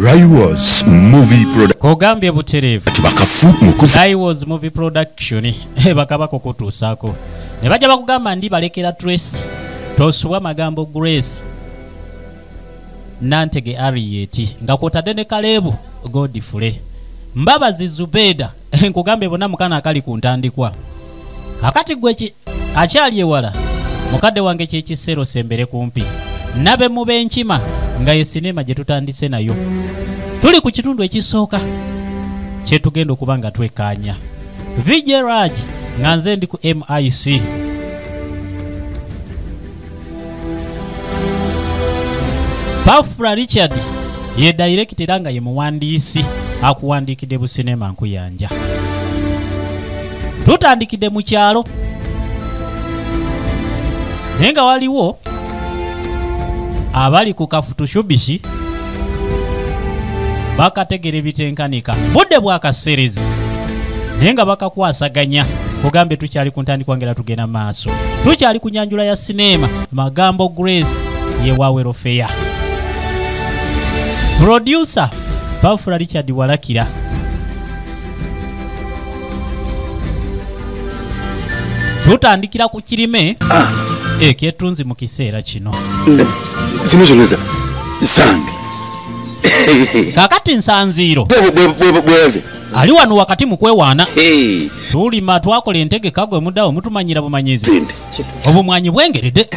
Raiwas Movie Production. Kogambye buterevu. Bakafu mukufu. Raiwas Movie Production. Bakabako kutusako. Ne bajja bakugamba ndi balekera Trace. Tosuwa magambo Grace. Nantege Arieti. Nga kwotadde ne Kalebu Godfrey. Mbabazi Zubeda. Nkugambe bonna mukana akali ku ntandikwa. Kakati gwe akyali ewala. Mukadde wange kyekisero sembere kumpi. Nabe mube nkima nga ye sinema gye tutandise nayo. Tuli ku kitundu ekisooka kye tugenda okuba nga twekkaanya. VJ Raj nga nze ndi ku MIC. Pafra Richard ye director nga ye muwandiisi akuwandiikidde bu sinema nkuyanja. Tutandikidde mu kyalo naye nga waliwo abali ku kafutushubishi bakategera ebitenkanika budde bwakaserezi naye nga bakakwasaganya. Kugambe tukyali ku ntandikwa ngera tugenda maaso. Tukyali ku nyanjula ya sinema magambo Grace ye Wawero Fair. Producer Pafra Richard Walakira. Tutandikira ku kirime ekyetunzi mu kiseera kino. Sinishoneza sange. Kakati nsanziiro Bweze. ali wano wakati mu kwewaana. Tulima twakola entegeka gwe muddawo mutumanyira bumanyizi. Obumwanyi bwengeredde.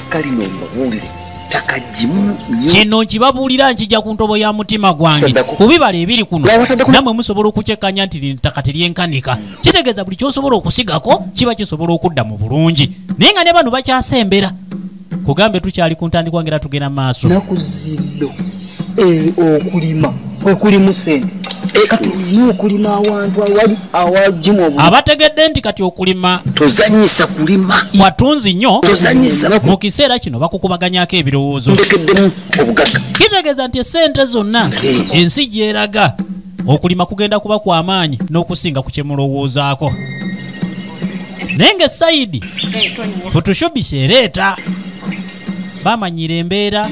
Kino nkibabuulira nkijja ku ntobo ya mutima gwange kubibala ebiri kuno namwe musobola okukyekanya nti ttaka teryenkanika. Kitegeeza buli kyosobola okusigako kiba kisobola okudda mu bulungi naye nga ne bano bakyasembera. Kugambe tukyali ku ntandikwa ngera tugenda maaso. Nakuziddo okulima okulimu sente kati okulima awantu awali awajimu abategedde nti kati okulima tozanyisa kulima kwatunzi nnyo tozanyisa mu kiseera kino bakukubaganyako ebirowoozo. ndekeddemu obugaga. Kitegeeza nti esente zonna ensi gyeraga okulima kugenda kuba kw'amaanyi n'okusinga ku kye mulowoozaako. Naye ng'essayidi futushubisha ereeta bamanyira embeera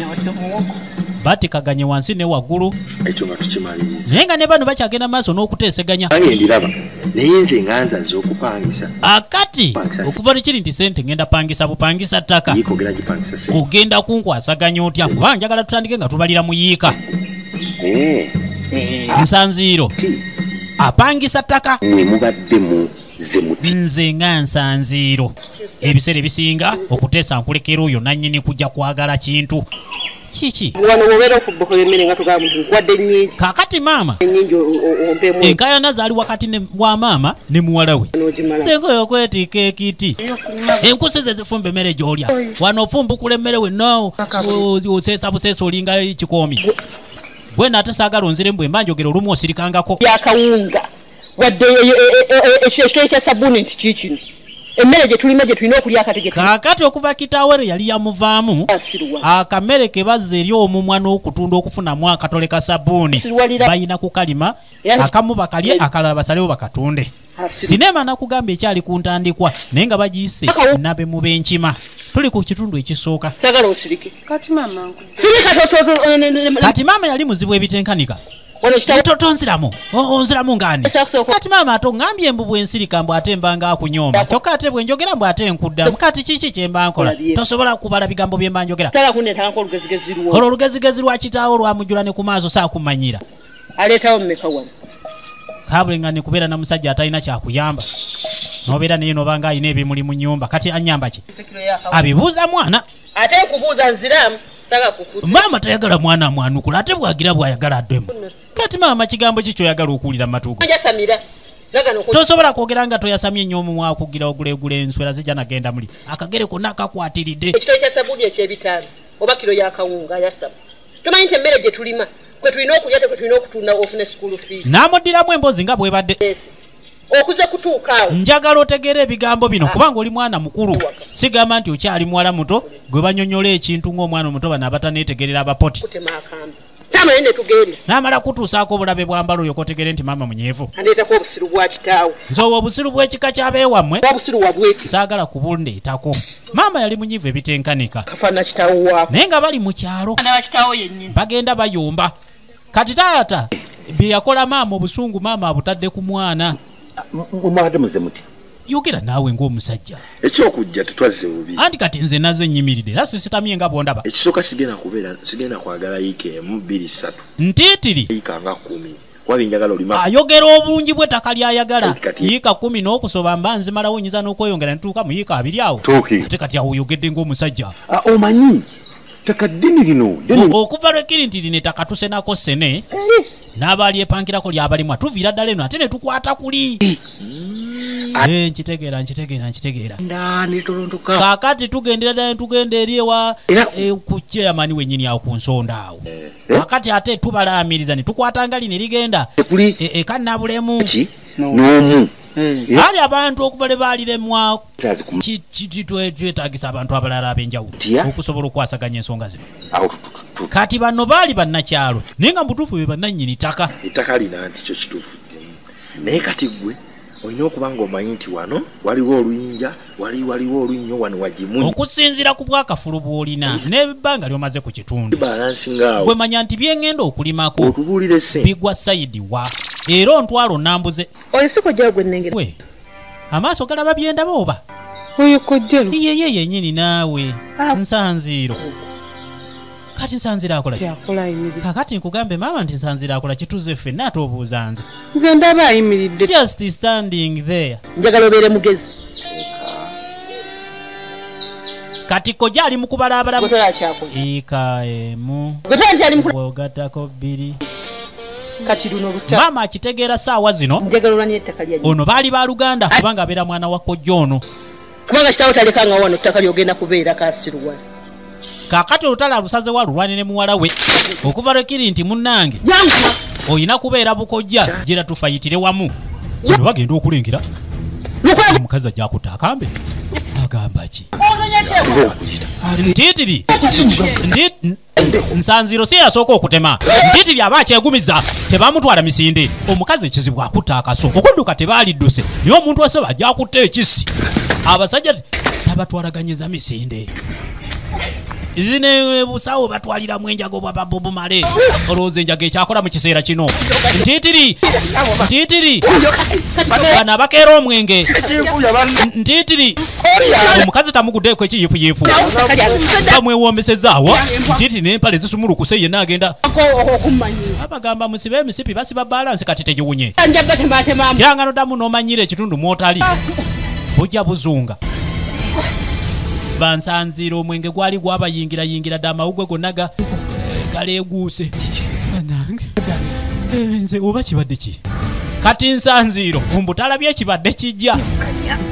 batikaganye wansi ne waggulu Ekyo nga tukimaliriza. naye nga ne bano bakyagenda maaso n'okuteeseganya. Nange ndiraba naye nze nga nzaze okupangisa. Akati okuva tekiri nti sente ngenda pangisa bupangisa ttaka Yiikogera gipangisa sente. ogenda kunkwasaganya otya kuba njagala tutandike nga tubalira mu yiika. Nsanziiro apangisa ttaka mwe mubaddemu ze muti. nze nga Nsanziiro ebiseera ebisinga okuteesa nkulekera oyo nannyini kujja kwagala kintu kiki. wano wobeera okubbuka emmere nga tugamba nti nkwadde nnyingi Kakati maama ennyingi ompemu enkayana zaali wakati wa maama ne muwala we. n'ogimala Senga okwetiika ekiti enkusi ze zifumba emmere gy'olya wano ofumbukula emmere wenna oseesa buseesa olinga kikoomi. Gwe naate saagala onziremu bwe mba njogera olumu osirikangako. yakawunga wadde ekitole kya sabbuuni nti kiikino emmere gye tulina gye tulina okulya akati Kaakati okuva kitaawe yali yamuvaamu gyesiruwa akamere ke bazza eri omumwa n'okutunda okufunamu akatole ka sabbuuni bayina kukalima akamu bakalye akalala basalewo bakatunde. Sinema nakugamba ekyali ku ntandikwa naye nga bagiyise nabe mu b'enkima. Tuli ku kitundu ekisooka. sagala osirike Kati mama Kati maama yali muzibu ebitenkanika. wano kitabo Tonziramu onziramu ngani. Kati maama atongambye embu bwensirika mbw ate mbanga akunyomba kyokka ate bwe njogera mbw ate nkuddamu. Kati kiki kye mba nkola tosobola kubala bigambo bye mba njogera. sala kunetanga olugezigezi luwo Olwo olugezigezi lwa kitaawo lwamujjula ne ku maaso saakumanyira. aleetawo mmeka wano Kabule nga ne kubeera na musajja atalina kyakuyamba n'obeera naye n'obanga alina ebimuli mu nnyumba kati anyamba ki abibuuza mwana. ate nkubuuza nziramu saga kukusa Maama tayagala mwana amwanukula ate bwagira bwayagala addemu. Kati maama kigambo ki kyoyagala okuwulira mu matu go? jasamira gagano Tosobola kwogera nga toyasamye ennyo omumwa okugira ogulegule enswera zijja nagenda muli akagere konna kakwatiridde. ekitole kya sabbuuni ekyebitaano oba kiro yakawunga yasaba tomanyi nti emmere gye tulima kwe tulina okulya te kwe tulina okutunda ofune school fees N'amuddiramu emboozi nga bwebadde. okuze kutuuka awo Njagala otegeera ebigambo bino kubanga oli mwana mukulu. Sigamba nti okyali muwala muto gwe banyonyola ekintu ng'omwana omuto bano abataneetegerera abapoti. kutema akambe tamanye ne tugenda N'amala kutuusaako obulabe bwambala oyo kotegere nti maama munyeevu. andeetako obusiru bwa kitaawe Nsowa obusiru bw'ekika ky'abeewammwe oba obusiru wabweki saagala kubundeetako. Maama yali munyiivu ebitenkanika kafaana kitaawe waako naye nga bali mu kyalo ana bakitaawo yennyini bagenda bayomba. kati taata bye yakola maama obusungu maama abutadde ku mwana mumwagade muze muti yogera naawe ng'omusajja ekyokujja tetwazze bubi anti kati nze naze nyimiridde era sisitamye nga bondaba ekisooka sigenda kwagala yiika emu 2 3 ntiitiri yiika nga 10 wabi njagala olima ayogera obulungi bw'ettaka lyayagala yiika 10 n'okusoba mba nzimalawo nyinza n'okweyongera ntuuka mu yiika 2 awo ate kati awo oyogedde ng'omusajja omanyi ttaka ddini lino okuva lwekiri nti lino ettaka tusenako sene n'abaali epankirako ly'abalimwa tuviira ddala eno ate ne tukwata kuli nkitegeera kaakati tugendera ddala netugenda eri ewa ku chairman wennyini awo ku nsonda awo kaakati ate tubalaamiriza ne tukwata ngali ne ligenda ekannabulemu n'omu ali abantu okuva le baaliremwa twetagisa abantu abalala ab'enjawulo okusobola okwasaganya ensonga zino kati bano baali bannakyalo naye nga mubutuufu be bannannyini ttaka ettaka lina nti kyo kituufu naye kati gwe olina okuba ng'omanyi nti wano waliwo oluyinja waliwo olunnyo wano wagimu okusinziira ku bwakafulu bw'olina n'ebbanga lyomaze ku kitundu balansingawo gwe manya nti byeŋŋenda okulimako otubuulire sente bigwa sayidi wa era ontwalo nambuze oyo si kojja gwe nnengera we amaaso galaba byendaba oba oyo kojjalo yeye yennyini naawe nsanziiro kati nsanziiro akola kakati nkugambe maama nti nsanziiro akola kituze ffenna ate obuuza nze ndaba ayimiridde just standing there njagala obeere mugezi kati kojja ali mu kubala abalamu eka emu bwogattako 2 kati luno luta maama akitegeera saawa zino njagala n'ettaka lya ono baali ba Luganda kubanga abeera mwana wa kojja ono kubanga kitawo talekanga wano ettaka lyogenda kubeera kasirwa kaakati olutala lusaze wa lulwane ne muwala we okuva lwekiri nti munnange olina kubeera bukojja gira tufayitire wamu ono bagenda okulengera omukazi ajja akutta akambe agamba ki ntiitiri nsanziiro si yasooka okutema ntiitiri aba akyegumiza tebamutwala misinde omukazi ekizibu akutta akaso okudduka tebaalidduse naye omuntu wasaba ajja akutta ekisi abasajja tabatwalaganyiza misinde zine busawo batwaliramu enjago bwa Bob Marley olowooza enjago ekyakola mu kiseera kino ntiitiri bano abakeera omwenge ntiitiri omukazi tamuguddeeko ekiyifuyifu bamwewombesezaawo ntiitiri n'empale zisumulukuse yenna agenda abagamba musibe emisipi basiba balansi kati tegiwunye kirangano ddamu n'omanyira ekitundu mwotali bujja buzunga bansanziira omwenge gwali gwabayingira dda amawugwe gonna galeeguuse banange nze oba kibadde ki kati nsanziiro ombutalabye ekibadde kijja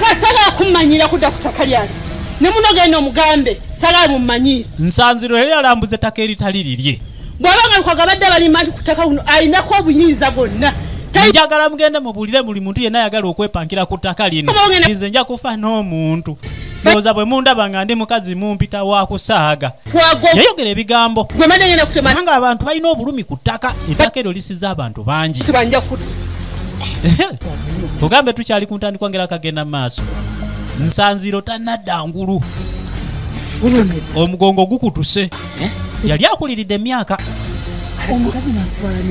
kasala akummanyira kudda ku ttaka lyange ne muno genda omugambe sala mumanyire nsanziiro yali alambuza ettaka eritali lirye bw'abanga lukagabadde abalima nti ku ttaka buno alinako obuyinza bwonna njagala mugende mubuulire buli muntu yenna ayagala okwepankira ku ttaka lino nze nja kufa n'omuntu ndowooza bwe mundaba nga ndi mukazi mumpita wa kusaaga yayogera ebigambo nga abantu balina obulumi ku ttaka ettaka eryo lisiza abantu bangi kugambe tukyali ku ntandikwa ngera kagenda mu maaso nsanziiro tannadda ngulu omugongo gukutuse yali akuliridde emyaka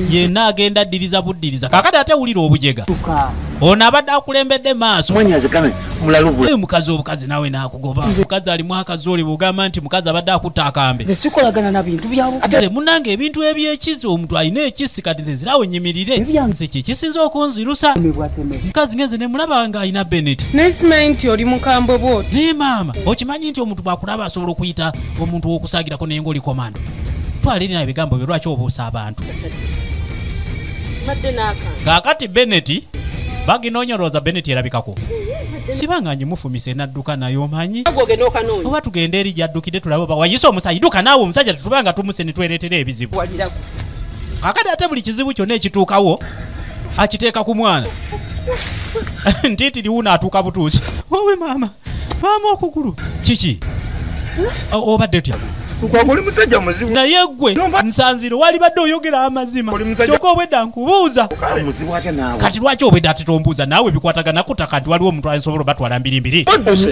yenna agenda addiriza buddiriza kakati ate wulira obujega ono abadde akulembedde maaso mukazi obukazi nawe nakugoba mukazi alimu akazooli bugamba nti mukazi abadde akutta akambe nze munange ebintu ebyekizi omuntu alina ekisi kati nze zirawe nyimirire nze kyekisinza okunzirusa mukazi ngenze nemulaba nga alina Bennett nesimanyi nti oli mukambwe bwoti naye maama okimanyi nti omuntu bwakulaba asobola okuyita omuntu w'okusaagirako naye ngaoli komando twalirina ebigambo bye lwaki obuusa abantu kaakati Bennett baginoonyolooza Bennett erabikako sibanga njimufumise nadduka naye omanyi oba tugende eri gyaddukidde tulabe oba wayise omusajja dduka naawe omusajja tetubanga tumuse ne twereetera ebizibu kaakati ate buli kizibu kyonna ekituukawo akiteeka ku mwana ntiitiri wuno atuuka butuusi wowe maama okugulu kiki obadde otya oli musajja muzibu naye gwe nsanziiro wali badde oyogera amazima kyokka obwedda nkubuuza kati lwaki obwedda ate tombuuza naawe bikwatagana ku ttaka nti waliwo omuntu asobola obatwala mbirimbiri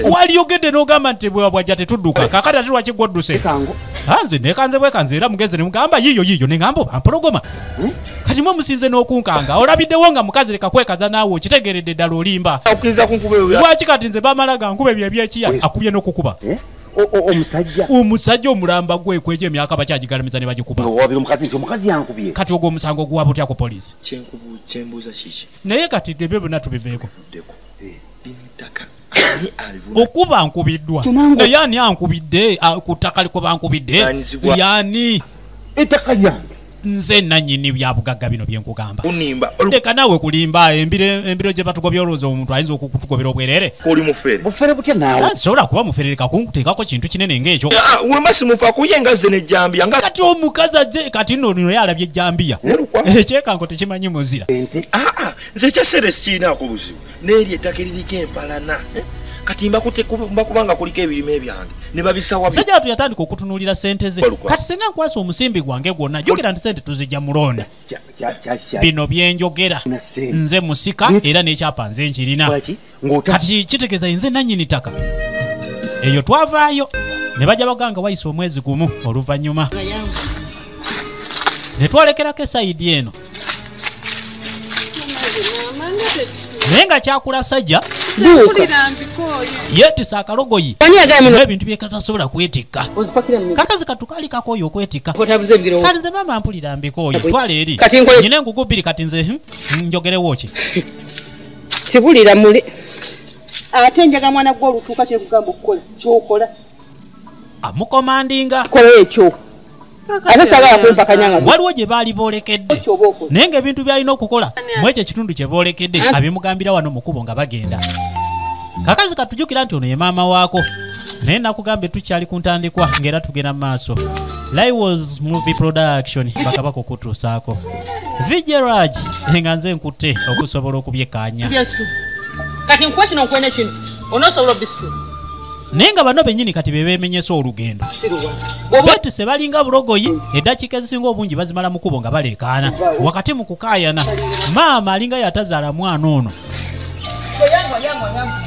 waliyogedde n'ogamba nti bwajja tetudduka kakati ate lwaki gwodduse hanze nekanze bwekanze era mugenze ne mugamba yiyo ne ngambo bampologoma kati mwe musinze n'okunkanga olabiddewo nga mukazi leka kwekaza naawe okitegeredde ddala olimba okuyinza kunkuba lwaki kati nze bamalaga nkuba ebyo ebyekiya akubye n'okukuba omusajja omulamba gwe kweja emyaka bakyagigalamiza ne bagikuba kati ogwo omusango guwa butya ku poliisi kyembuuza kiki naye kati ebyo byonna tubiveeko binitaka okuba nkubiddwa naye ani ankubidde ku ttaka likuba nkubidde yani ettaka lyange nze nanyini bya bugagga bino byenkugamba unimba leka naawe kulimba embiro gye batugobya olowooza omuntu ayinza okukutugobera obwerere oli mufere bufere butya naawe sobola kuba muferereka kunkuteekako kintu kinene ng'ekyo wemba simufa kuyenga ze nejjambiya nga kati omukazi ajje kati nno yalabye ejjambiya ekyekanko tekimanyi muzira nze ekyaseere sikiinaako buzibu n'eri ettaka eririko empalana kati mbakubanga kuliko ebirime ebyange ne babisawa sajja watu yatandika okutunuulira sente ze kati singa nkwasa omusimbi gwange gwonna jjukira nti sente tuzijja mulonda bino byenjogera nze musika era n'ekyapa nze nkirina kati kitegeeza nze nannyini ttaka eyo twavaayo ne bajja baganga wayisa omwezi gumu oluvannyuma ne twalekerako esayidi eno naye nga kyakula sajja yeetisa akalogoyi ebintu byekatasobola kwetikka kakazi katukalikako oyo okwetikka kati nze maama mpulira mbikooyo twala eri nyina engugu bbiri kati nze njogerewo ki kibulira muli ate njaga mwana gwe olutuuka kyekugamba okukola kyokola amukomandinga kola ekyo ate sagala kwempakanyanga waliwo gye baali boolekedde naye ng'ebintu byalina okukola mu ekyo ekitundu kye boolekedde abimugambira wano mukubo nga bagenda kakazi katujjukira nti ono ye maama waako naye nakugambe tukyali ku ntandikwa ng'era tugenda mu maaso Laiwas movie production bakabako kutuusaako Vijeraj nga nze nkutte okusobola okubyekkaanya kati nkuwa kino nkwene kino onosobola obisitu naye nga bano bennyini kati be beemenyesa olugendo beetuse balinga bulogoyi eddakiika ezisinga obungi bazimala mu kubo nga baleekaana wakati mu kukaayana maama alinga yatazaala mwana ono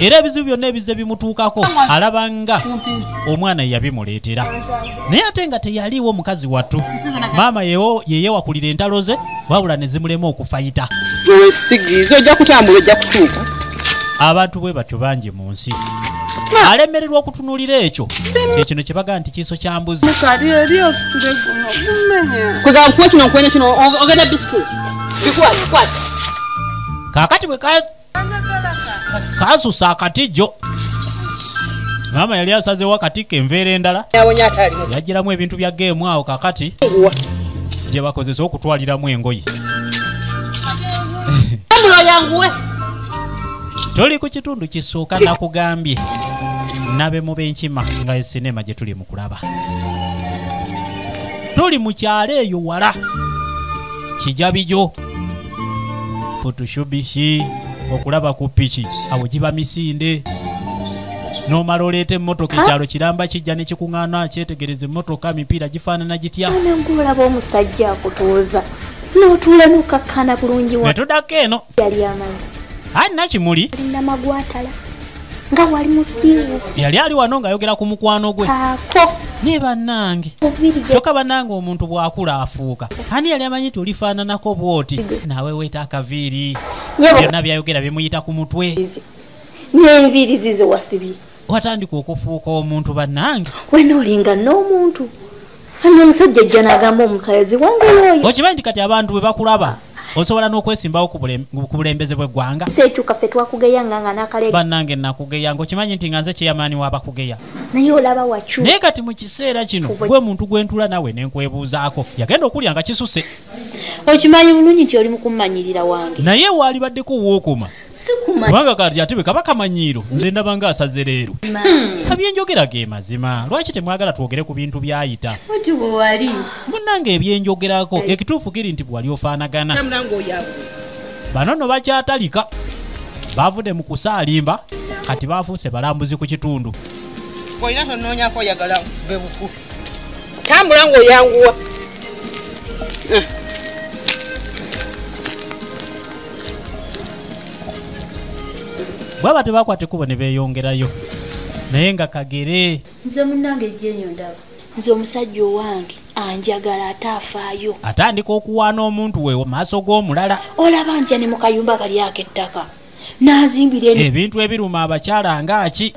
era ebizibu byonna ebize bimutuukako alabanga omwana yabimuleetera naye ate nga teyaliiwo omukazi wattu maama yeyewakulira entalo ze wabula ne zimulema okufayita owesigiiza ojja kutambula ojja kutuuka abantu bwe batyo bangi mu nsi alemererwa okutunuulira ekyo ekino kye bagaa nti kiiso kya mbuzi kwegamba kuwa kino nkwene kino ogenda bisitu bikwati kaakati bwe kasusa akatijjo maama yali asazeewo akatikka enveera endala yagiramu ebintu bya geemu awo kakati gye bakozesa okutwaliramu engoyi toli ku kitundu kisooka nakugambye nabe mu b'enkima nga esinema gye tuli mu kulaba tuli mu kyalo eyo wala kijabijo futushubishi okulaba ku piki awo giba misinde n'omala oleeta emmotoka ekyalo kiramba kijja ne kikuŋŋaana kyetegereza emmotoka mipiira gifaanana gitya ng'olaba omusajja akutuuza n'otuula n'okakkana bulungi ne tuddako eno yali amanyi ani nakimuli namagwatala nga wali musiiwufu yali ali wano ng'ayogera ku mukwano gwe ako ne bannange kyokka bannange omuntu bw'akula afuuka ani yali amanyi nti olifaananako bw'oti naawe weeta akaviiri byonna byayogera bimuyita ku mutwe n'enviiri zize wasibye watandika okufuuka omuntu bannange wenoolinga n'omuntu ani omusajja ajja n'agamba omukazi wange oyo okimanyi nti kati abantu bwe bakulaba osobola n'okwesimbawo ku bulembeze bw'eggwanga seekyuka ffe twakugeyanga nga n'akaleega bannange nakugeyanga okimanyi nti nga nze kyeyamaani w'abakugeya naye olaba wacu naye kati mu kiseera kino gwe muntu gwentula nawe nenkwebuuzaako yagenda okulya nga kisuse okimanyi bulungi nti oli mu kummanyirira wange naye waalibaddeko wookoma kubanga kati ate bwe kaba kamanyiiro nze ndaba nga asaze leero ebyenjogera ge mazima lwaki temwagala twogere ku bintu byayita oti bwe wali munnange ebyenjogerako ekituufu kiri nti bwali ofaanagana bano no bakyatalika baavudde mu kusaalimba kati baafuuse balambuzi ku kitundu olina tonoonyako oyagala bebuku tambula ng'oyanguwa bwaba tebakwata ekkubo ne beeyongerayo naye nga kagere nze munnange ejjenyo ndaba nze omusajja owange anjagala atafaayo atandika okuwaana omuntu we maaso g'omulala olaba nja ne mu kayumba kalyako ettaka n'azimbira ebintu ebiruma abakyala ngaaki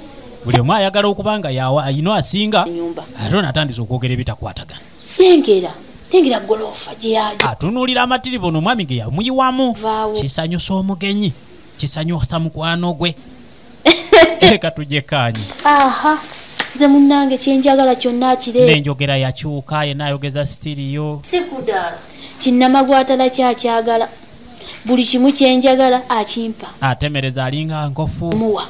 buli omu ayagala okuba nga ayino asinga ennyumba ate onatandisa okwogera ebitakwatagana lengera golofa gyeyaja atunuulira amatiribono omwami ge yamuyiwamu Vaawo. kisanyusa omugenyi kisanyusa mukwano gwe leka tujekanye aha nze munnange kyenjagala kyonna akire n'enjogera yakyuka yenna ayogeza sitiriyo sikudaala kinnamagwatala kyakyagala buli kimu kyenjagala akimpa atemereza alinga nkofu muwa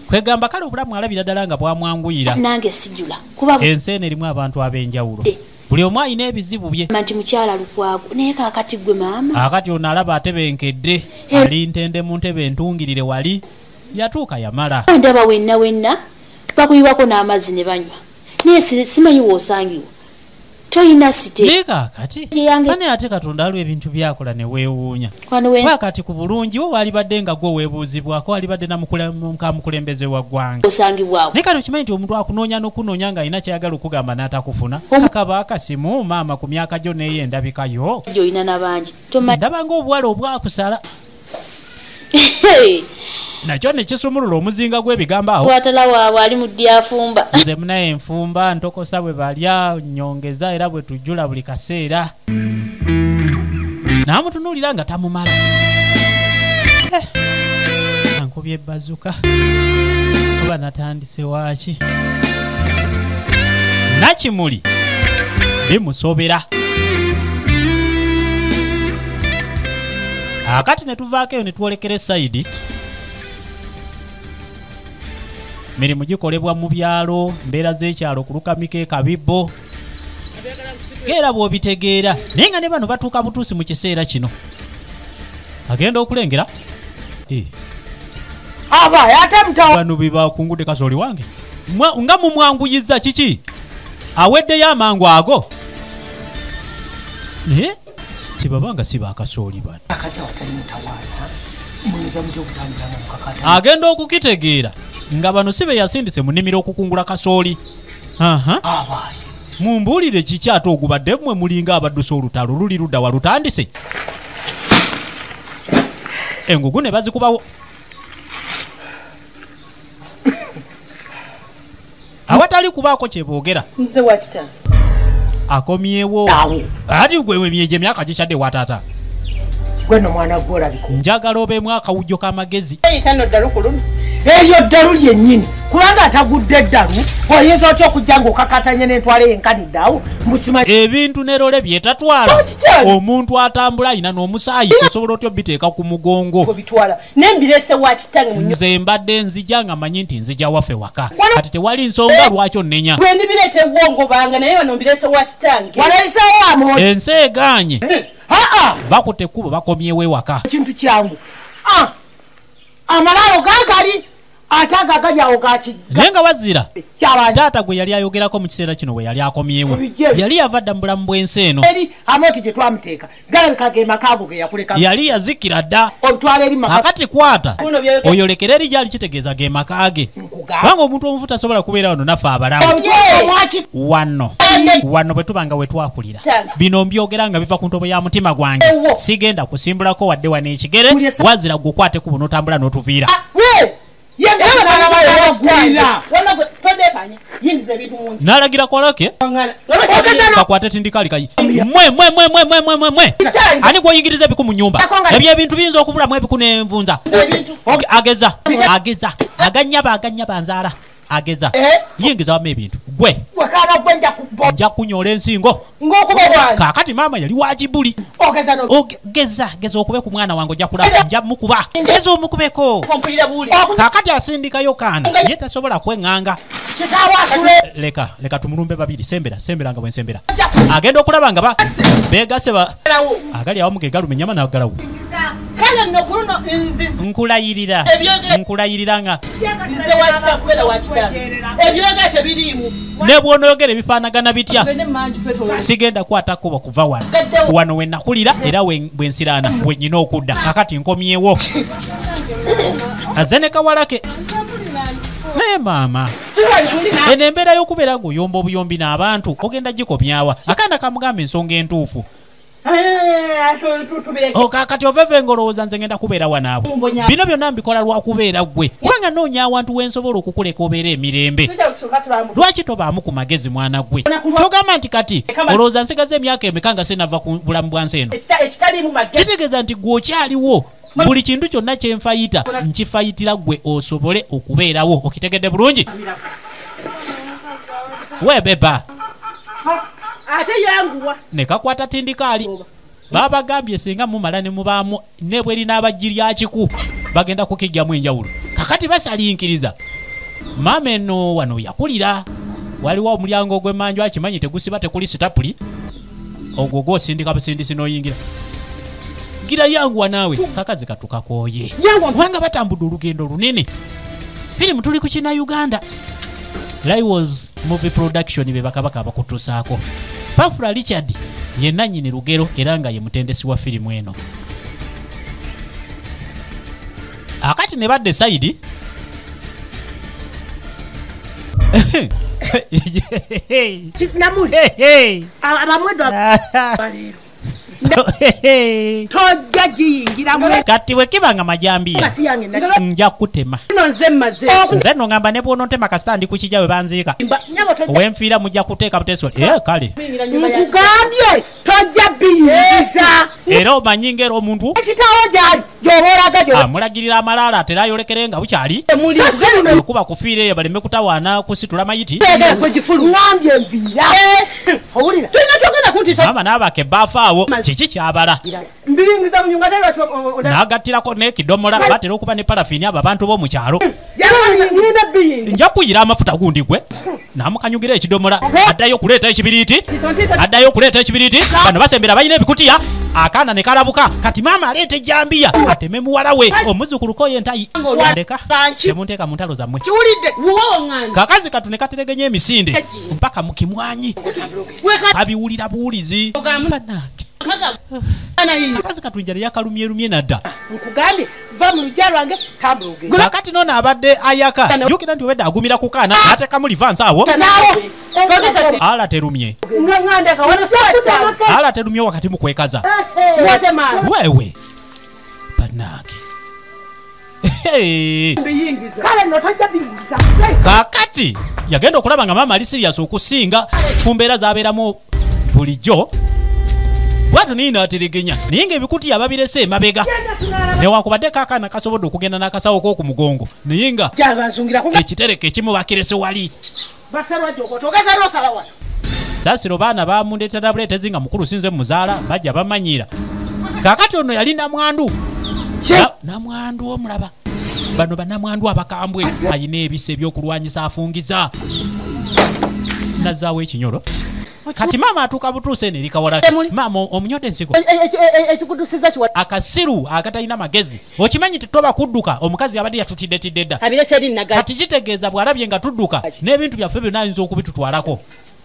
kwegamba kale obulamu alabira ddala nga bwamwanguyira nange sijjula kuba ensi eno erimu abantu ab'enjawulo buli omu alina ebizibu bye nti mukyala lukwago naye kaakati gwe maama akati ono alaba atebenkedde ali ntende mu ntebe entungirire wali yatuuka yamala ndaba wenna bakuyiwako n'amazzi ne banywa naye simanyi w'osangiwa toyina site liika kati ane ate katonda aliwo ebintu byakola ne weewuunya wakati ku bulungi wo walibadde nga gwe weebuuzibwako walibadde namukulembeze wa ggwanga osangibwawo naye kati okimanyi nti omuntu akunoonya n'okunoonya ng'alina kyayagala okugamba n'atakufuna kakaba akasimu maama ku myaka gyo neeyo endabikayo gy'olina nabangi ndaba ng'obuwala obwakusala nakyo ne kisumulula omuzinga gw'ebigambo awo watala waabwe ali mu dyafumba nze munaye enfumba ntokosa bwe balya nyongeza era bwe tujjula buli kaseera n'amutunuulira nga tamumala ankubye ebbazuka oba natandise waaki nakimuli bimusobera akati ne tuvaako eyo ne twolekera esayidi mirimu gikolebwa mu byalo mbeera z'ekyalo ku lukamiko ekabibbo geera bw'obitegeera naye nga ne bano batuuka butuusi mu kiseera kino agenda okulengera bano bebakungudde kasooli wange nga mumwanguyiza kiki aweddeyo amangu ago naye tebaba nga si bakasooli bano agenda okukitegeera nga bano si be yasindise mu nnimiro okukungula kasooli mumbuulire kiki ate ogubadde mmwe mulinga abaddusa olutalo luli ludda walutandise engugu ne bazikubawo awatali kubaako kyeboogera nze wakita akomyewo ati gwe emyeje emyaka gikyadde wataata gweno mwana gwolabiko njagala obeemu akawujjo k'amagezi eyitano ddalu ku luno eyo ddalu lyennyini kubanga atagudde eddalu oyinza otya okujja ng'okakatanye n'entwala yenkaniddeawo mbusimanyi ebintu nerole byetatwala omuntu atambula ayina n'omusaayi osobola otya obiteeka ku mugongo bitwala nembirese wakitange nze mbadde nzija nga manyi nti nzija waffe waka kati tewali nsonga lwaki onnenya gwe ndibireeta ebwongo bange naye wano mbirese wakitange walayisawo amo ensi eganye bakutte ekkubo bakomyewo ewaka ekintu kyangu amalaalo gagali ate agagali awo naye nga wazira gakyabanja taata gwe yali ayogerako mu kiseera kino we yali akomyewo yali yava dda mu bulamu bw'ensi eno eri amoti gye twamuteeka galabika ge makaago ge yakuleka yali yazikira dda obitwala eri akati kwata oyolekera eri gyali kitegeeza ge makage kubanga omuntu omufu tasobola kubeera wano naffe abalamu wano bwe tuba nga we twakulira bino mbyogera nga biva ku ntobo ya mutima gwange sigenda kusimbulako wadde wano ekigere wazira gwe okwate ku buno otambula n'otuviira nalagira kolake kakwate tindikalikai mwe ani gwoyigiriza ebiku mu nyumba ebyo ebintu biyinza okubulamu ebiku n'envunza ageza aganyaba nzaala ageza yingiza wamu ebintu gwe nja kunyola ensingo kakati maama yali wagibuli geza okube ku mwana wange ojja kulaba nja mukuba geza omukubeko kakati asindikayo kaana ye tasobola kweŋŋanga leka tumulumbe babiri sembera nga bwensembera agenda okulaba nga begase agali awamu gegaluma enyama nagalawo nkulayirira nga ne bw'onoyogera ebifaanagana bitya sigenda kwatakuba kuva wano we nakulira era bwe nsiraana bwe nnyina okudda kakati nkomyewo aze ne kawalake naye maama eno embeera y'okubeera ng'oyomba obuyombi n'abantu ogenda gikomyawa akaana kamugambe ensonga entuufu kati oveve ngolowooza nze ngenda kubeera wanaabwe bino byonna mbikola lwakubeera gwe kubanga noonya awantu wensobola okukuleka obeera emirembe lwaki tobaamu ku magezi mwana gwe kyogamba nti kati olowooza nsigaza emyaka emeka nga sinava ku bulamu bwa nsi eno kitegeeza nti gwe okyaliwo buli kintu kyonna kyenfayita nkifayitira gwe osobole okubeerawo okitegedde bulungi webeba ate yanguwa nekakwata tindikaali babagambye singa mumala ne mubaamu nebweri n'abagiryakiku bagenda kukijjamu enjawulo kakati basalinkiriza maama eno wano yakulira waliwo omulyango gw'emmanju akimanyi tegusiba tekuli sitapuli ogwo gwosindika busindisi n'oyingira gira yanguwa naawe kakazi katukakooye kubanga batambudde olugendo lunene firimu tuli ku kina Uganda Laiwas movie production be bakabaka abakutusaako Pafula Richard ye nannyini lugero era nga ye mutendesi wa firimu eno akati ne badde saidi tojja giyingiramu kati bwe kibanga majambiya nja kutema nze no ngamba ne bwonontema kasita ndi kukijja we banziika wenfiira mujja kuteeka buteeswa kale nkugambye tojja biyingiza era omanyi ng'era omuntu ekitaawo gyali gy'obaolaga amulagirira amalaala atera ayolekere nga bukyali okuba kufiira eyo baleme kutawaana kusitula mayiti ngambye nviira owulira maama n'abaka ebbaafu awo kiki kyabala n'agattirako n'ekidomola batera okuba ne parafiini abo abantu b'omukyalo nja kuyira amafuta gundi gwe n'amukanyugira ekidomola addayo okuleeta ekibiriiti bano basembera balina ebikutiya akaana ne kalabuka kati maama aleeta ejjambiya ateme muwala we omuzukulu koye entayi ndeka temunteeka mu ntalo zammwe kakazi katu ne kateregenya emisinde mpaka mu kimwanyi kabiwulira buwulizi banange kakazi katujja yakalumyerumye nadda nkugambye va mu lujja lwange tambuluge kakati nono abadde ayaka jukira nti obedde agumira ku kaana atekamu livansi awo ala terumye wakati mu kwekaza wewe banange kakati yagenda okulaba nga maama ali sirias okusinga ku mbeera zabeeramu bulijjo bwatu niina ateregenya naye ng'ebikutiya babirese emabega newakubadde kaakaana kasobodde okugenda n'akasawo k'oku mugongo naye nga ekitereke ekimu bakirese wali saasiro baana bamundeetera buleetezi nga mukulu sinze muzaala bajja bamanyira kaakati ono yali namwandu namwandu omulaba bano banamwandu abakambwe ayina ebisa ebyokulwanyisa afungiza nazaawo ekinyolo kati maama atuuka butuuse eno erikawala maama omunyodde ensigo akasiru akatalina magezi okimanyi tetoba kudduka omukazi abadde yatutidde dda kati kitegeeza bw'alabye nga tudduka n'ebintu byaffe byonna ayinza okubitutwalako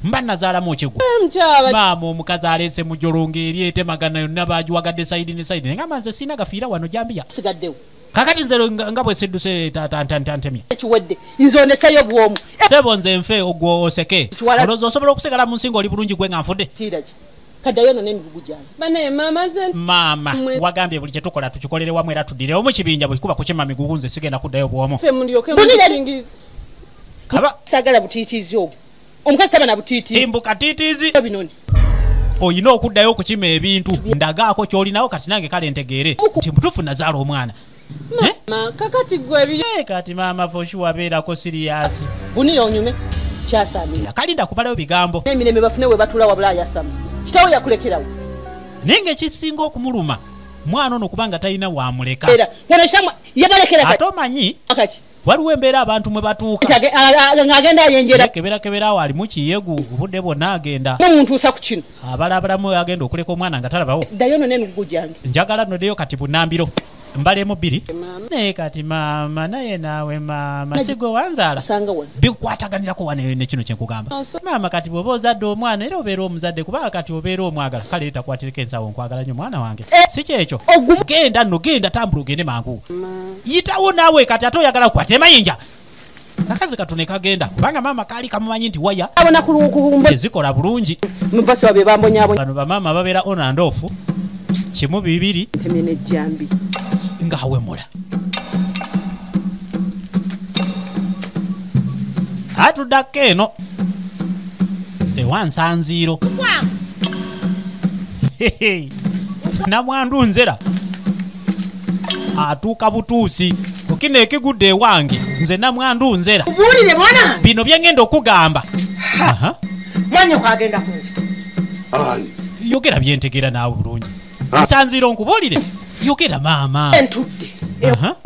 mba nazaalamu okigwa maama omukazi aleese mu jolongo eri etemagana yonna bagiwagadde sayidi ne sayidi naye nga manze sina gafiira wano jambiya kakati nze nga bwe sidduse tantemye sebo nze nfe ogwo oseke olowooza osobola okusigala mu nsinga oli bulungi gwe nga nfudde maama wagambye buli kyetukola tukikolere wamu era tuddirewo mu kibinja bwe kikuba kukima migugu nze sigenda kuddayo bwomo sagala butiitiizi obwo omukazi taba na butiitiizi imbuka tiitiizi oyina okuddayo okukima ebintu ndagaako kyolinawo kati nange kale ntegeere nti mutuufu nazaala omwana kakati gwe kati maama foshu wabeerako siriyasi bunira onyume kyasaamira kalinda kubalayo bigambo n'emirembe bafune we batuula wabula ayasama kitawo yakulekerawo naye ng'ekisinga okumuluma mwana ono kubanga talina wamuleka ate omanyi waliwo embeera abantu mwe batuuka ng'agenda ayenjera keberakebera awo ali mu kiyegu obudde bwonna agenda nomuntuusa ku kino abalabalamu agenda okuleka omwana nga talabawo ddayo no n'emigugu gyange njagala noddeyo kati bunambiro mbalemu bbiri naye kati maama naye naawe maama sigo wanzaala bikwataganirako waneyo ne kino kyenkugamba maama kati bw'oba ozadde omwana era obeera omuzadde kubanga kati obeera omwagala kale etakwatireko ensawo nkwagala nnyo mwana wange si kyekyo genda nno genda tambula ogende mangu yitawo naawe kati ate oyagala kukwata emayinja Akazi katune kagenda kubanga mama kali kamumanyi nti waya abona ku ezikola bulungi mpasi wabe bambonyabo bano bamama babera on and off kimu bibiri temene jambi ngawemula atudako eno ewansanziiro namwandu nzera atuuka butuusi okino ekigudde ewange nze namwandu nzera Buulire mwana. bino byengenda okugamba Mwanyo kwagenda ku nzito. yogera byentegera naawe bulungi nsanziiro nkubuulire yogera maama Entudde.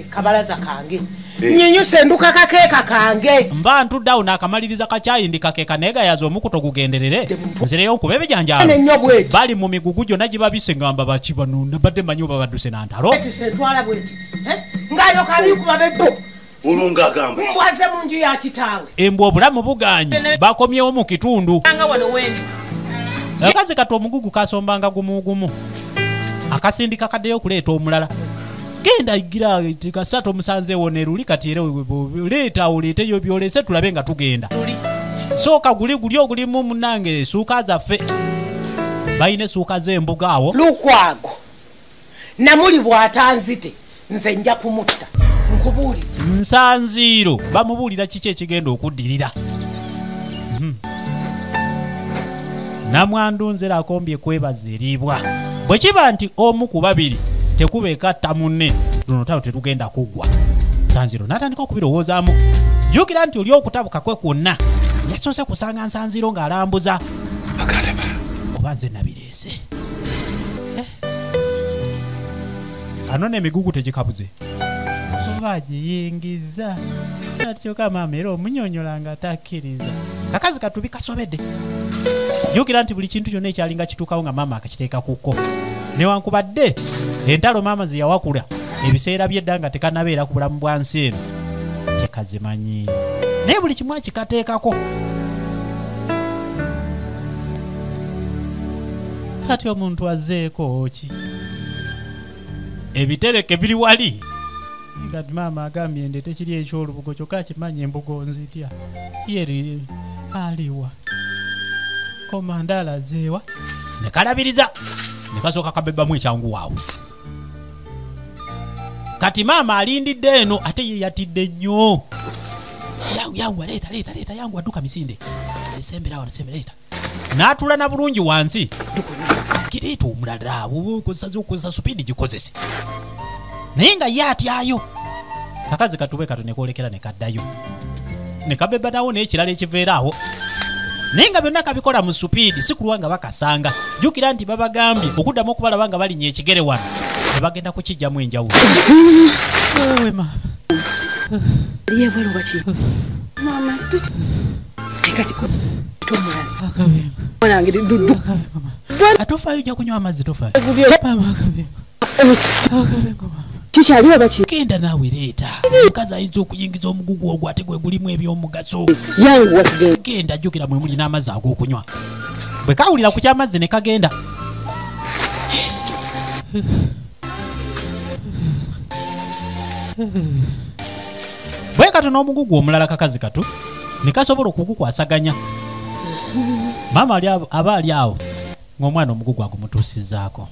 Kabalaza kange. Nyenyusa enduka kakeeka kange. mba ntudde awo n'akamaliriza kacyayi ndi kakeeka naye gayaza omukuto gugenderere nzireyo nkube ebijanjaalo Ennyo bweti. bali mu migugu gyonna gye babise ngamba baki bano nabadde manyi oba badduse nantalo Eti sentwala bweti. Ng'ayo kabi kuba beddo. Ulunga gamba. Mbwaze mu nju ya kitaawe. embwa obulamu buganye bakomyewo mu kitundu anga wano wendi akazi kati omugugu kasombanga gumugumu akasindika kaddeyo okuleeta omulala genda igira kasita omusanzeewo neruli kati era leeta oleeteyo byolese tulabe nga tugenda sooka guli ogulimu munange suuka zaffe balina suuka z'embuga awo Lukwago. Namuli bw'atanzite nze nja kumutta. Nkubuulire. nsanziiro bamubuulira kiki ekigenda okuddirira namwandu nzera akombye kwebaza eriibwa bwe kiba nti omu ku babiri tekubeekatta munne luno tawo tetugenda kuggwa nsanziiro n'atandika okubirowoozaamu jjukira nti oli okutabuka kwe kwonna yasoose kusanga nsanziiro ng'alambuza oba nze nabireese ano n'emigugu tegikabuze oba giyingiza atyoka maama era omunyonyola nga takkiriza kakazi katubi kasobedde jjukira nti buli kintu kyonna ekyalinga kituukawo nga maama akakiteeka kuko newankubadde entalo maama ze yawakula ebiseera by'edda nga tekanabeera ku bulamu bwa nsi eno tekazimanyi naye buli kimu akikateekako kati omuntu azeeko ki ebitereke biri wali kati maama agambye nde tekiri ekyolubugo kyokka kimanyi embugo nzitya yeri aliwa komanda alazeewa ne kalabiriza ne kasooka kabebbamu ekyangu waawo kati maama alindidde eno ate ye yatidde nnyo yangu leeta yangu adduka misinde esemberawo leeta n'atula na bulungi wansi kireeta omulala okozesa supiidi gikozese naye nga ye atyayo kakazi katube katunekwolekera ne kaddayo ne kabebanawo n'ekirala ekiveeraawo naye nga byonna kabikola mu supiidi si kulwa nga bakasanga jjukira nti babagambye okuddamu okubalaba nga balinnya ekigere wano ne bagenda kukijjamu enjawulo ewe maama atofaayo ojja kunywa amazzi tofaayo kikyaliwo baki genda naawe leeta omukazi ayinza okuyingiza omugugu ogwo ate gwe gulimu ebyomugaso yangu watugenda genda jjukira mwe muli n'amazzi ag'okunywa bwe kawulira ku kyamazzi ne kagenda bwe kati n'omugugu omulala kakazi katu ne kasobola okugukwasaganya maama aba ali awo ng'omwana omugugu agumutuusizaako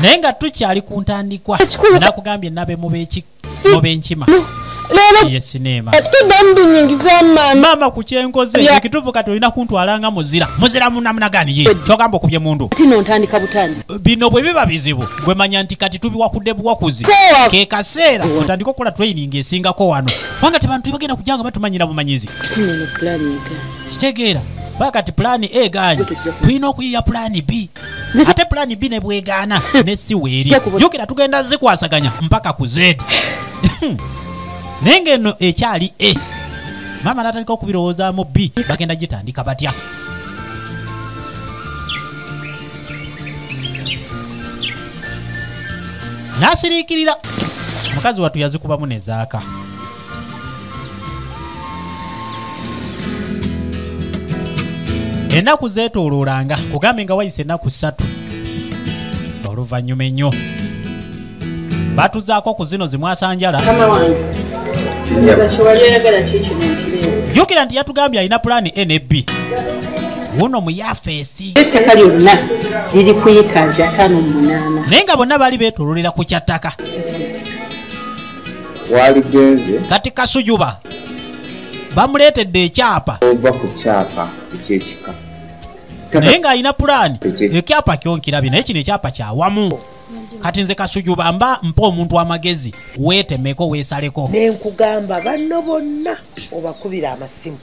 naye nga tukyali ku ntandikwa nakugambye nabe mub'enkima yesinema maama ku kyenkoze ekituufu kati olina kuntwalanga muzira munamunagaaniye kyogamba okubye mundu tino ntandika butandi bino bwe biba bizibu gwe manya nti kati tubiwakudde buwakuzi ke kaseera otandika okukola training esingako wano kubanga tebantu bagenda kujanga batumanyira bumanyizi kitegeera bakati plan A ganye tulina okuyiya plan B ate plan B ne bwegaana ne si weeri jjukira tugenda zikwasaganya mpaka ku Z naye ng'eno ekyali A maama n'atandika okubirowoozaamu B bagenda gitandika batya n'asiriikirira mukazi wattu yazikubamu ne zaaka ennaku zeetooloolanga kugambe nga wayise ennaku 3 oluvannyuma ennyo batuzaako ku zino zimwasanjala Kama wange. Kyewaliyagala kiki munkireesi. jjukira nti yatugambye alina pulaani NB wuno muyafeesi Ettaka lyonna liri ku yekaazi 58. naye nga bonna baali beetololera ku kyattaka waligenze kati Kasujuba bamuleetedde ekyapa ova ku kyapa ekyekika naye ng'alina pulaani Eki- ekyapa kyonkirabye naye kino ekyapa kyawamu kati nze Kasujuba mba mpa omuntu amagezi weetemeko weesaleko nenkugamba banno bonna obakubira amasimu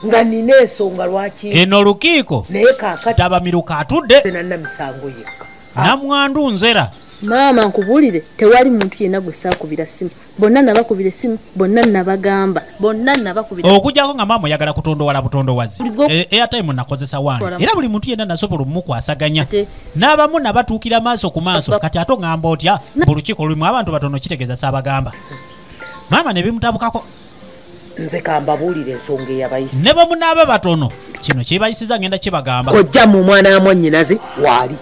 nga nina ensonga lwaki eno olukiiko naye kaakati tabamiruka atudde nanna misango yekka namwandu nzera maama nkubulire tewali muntu yenna gwe saakubira simu bonna nabakubira essimu bonna nabagamba bonna nabakubira okujjako nga maama oyagala kutondowala butondowazi airtime nakozesa wange era buli muntu yenna nasobola omukwasaganya n'abamu nabatuukira maaso ku maaso kati ate oŋŋamba otya mu lukiiko lulimu abantu batono kitegeeza saabagamba maama ne bimutabukako nze kambabuulira ensonga eyabayisi ne bwe munaaba batono kino kyebayisiza ngenda kibagamba kojja mu mwana wa mwannyinaze waali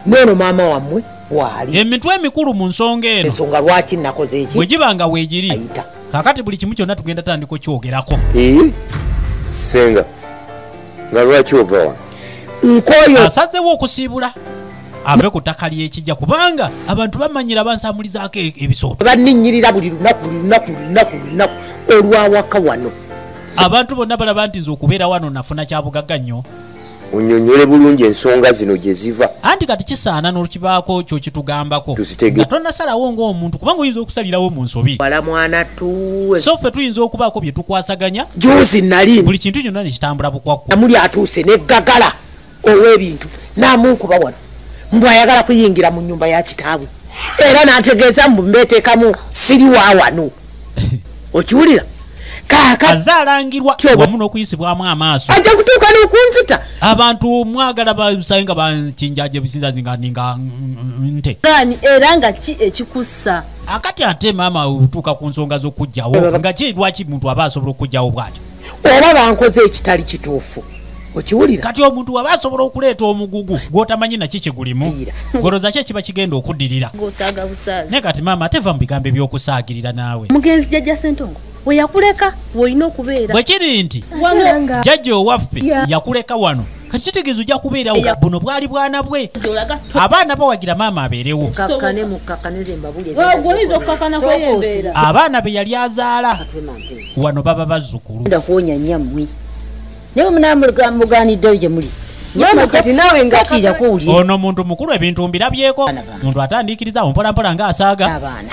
noono maama wammwe waali emitwe emikulu mu nsonga eno ensonga lwaki nakoze eki bwe gibanga weegiri ayita kakati buli kimu kyonna tugenda tandika okyogerako senga nga lwaki ova wano nkoyo asazewo okusiibula ave ku ttaka ly'ekijja kubanga abantu bamanyira bansamulizaako ebisooto banninnyirira buli lunaku olwawaka wano abantu bonna balaba nti nze okubeera wano nafuna kyabugagga nnyo onyonyole bulungi ensonga zino gye ziva anti kati kisaana n'olukibaako kyo kitugambako Tuzitege. nga tonnasalawo ng'omuntu kubanga oyinza okusalirawo mu nsobi wala mwana tuwe so ffe tuyinza okubaako bye tukwasaganya juzi nali buli kintu kyonna ne kitambula bukwakku namuli atuuse neggagala ow'ebintu namunkuba wano mbwayagala kuyingira mu nnyumba ya kitaabwe era n'ategeeza mbu mbeteekamu siriwa wano okiwulira kaaka azaalangirwa wamu n'okuyisibwamu amaaso ajja kutuuka n'okunzita abantu mwagala basaye nga bakinjaje businzazinganinga nte gani era nga ki ekikussa akati ate maama otuuka ku nsonga z'okugjawo nga ki lwaki muntu aba asobola okugjawo bwatyo oba bankoze ekitali kituufu okiwulira kati omuntu waba asobola okuleeta omugugu gw'otamanyi naki kigulimu Tira. goloza ki ekiba kigenda okuddirira ng'osaaga busaazi naye kati maama ateva mu bigambo eby'okusaagirira naawe mugenzi jjajja Ssentongo we yakuleka w'olina okubeera bwe kiri nti wano jjajja owaffe yakuleka wano kati kitegeeza ojja kubeerawo buno bwali bwana bwe gy'olaga abaana bawagira maama abeerewo kakkane mukakkane ze mbabuli gwoyinza okukakana kweyembeera abaana be yali azaala wano baba bazzukulu nda kuwonya nyammwe naye munamuganiddeyo gye muli kati naawe nga kiira kuwulira ono muntu mukulu ebintu mbirabyeko muntu atandikirizawo mpolampola ngaasaaga Abaana.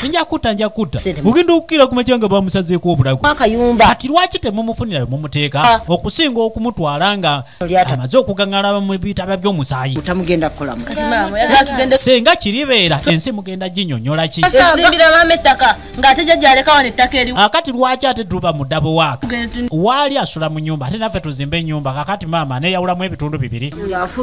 nja kutta Sente. mugenda okukira ku makya nga bamusazeeko obulago akayumba kati lwaki temumufunira mumuteeka okusinga okumutwala nga Lyata. amaze okugaŋŋala mu bitaba by'omusaayi tamugenda kukolamu maama oyagala tugende senga kiribeera ensi mugenda ginyonyola ki esimbira maama ettaka ng'ate jjajja aleka wano ettaka eri akati lwaki ate tuba mu ddabo waaka waali asula mu nyumba ate naffe tuzimba ennyumba kakati maama neyawulamu ebitundu bibiri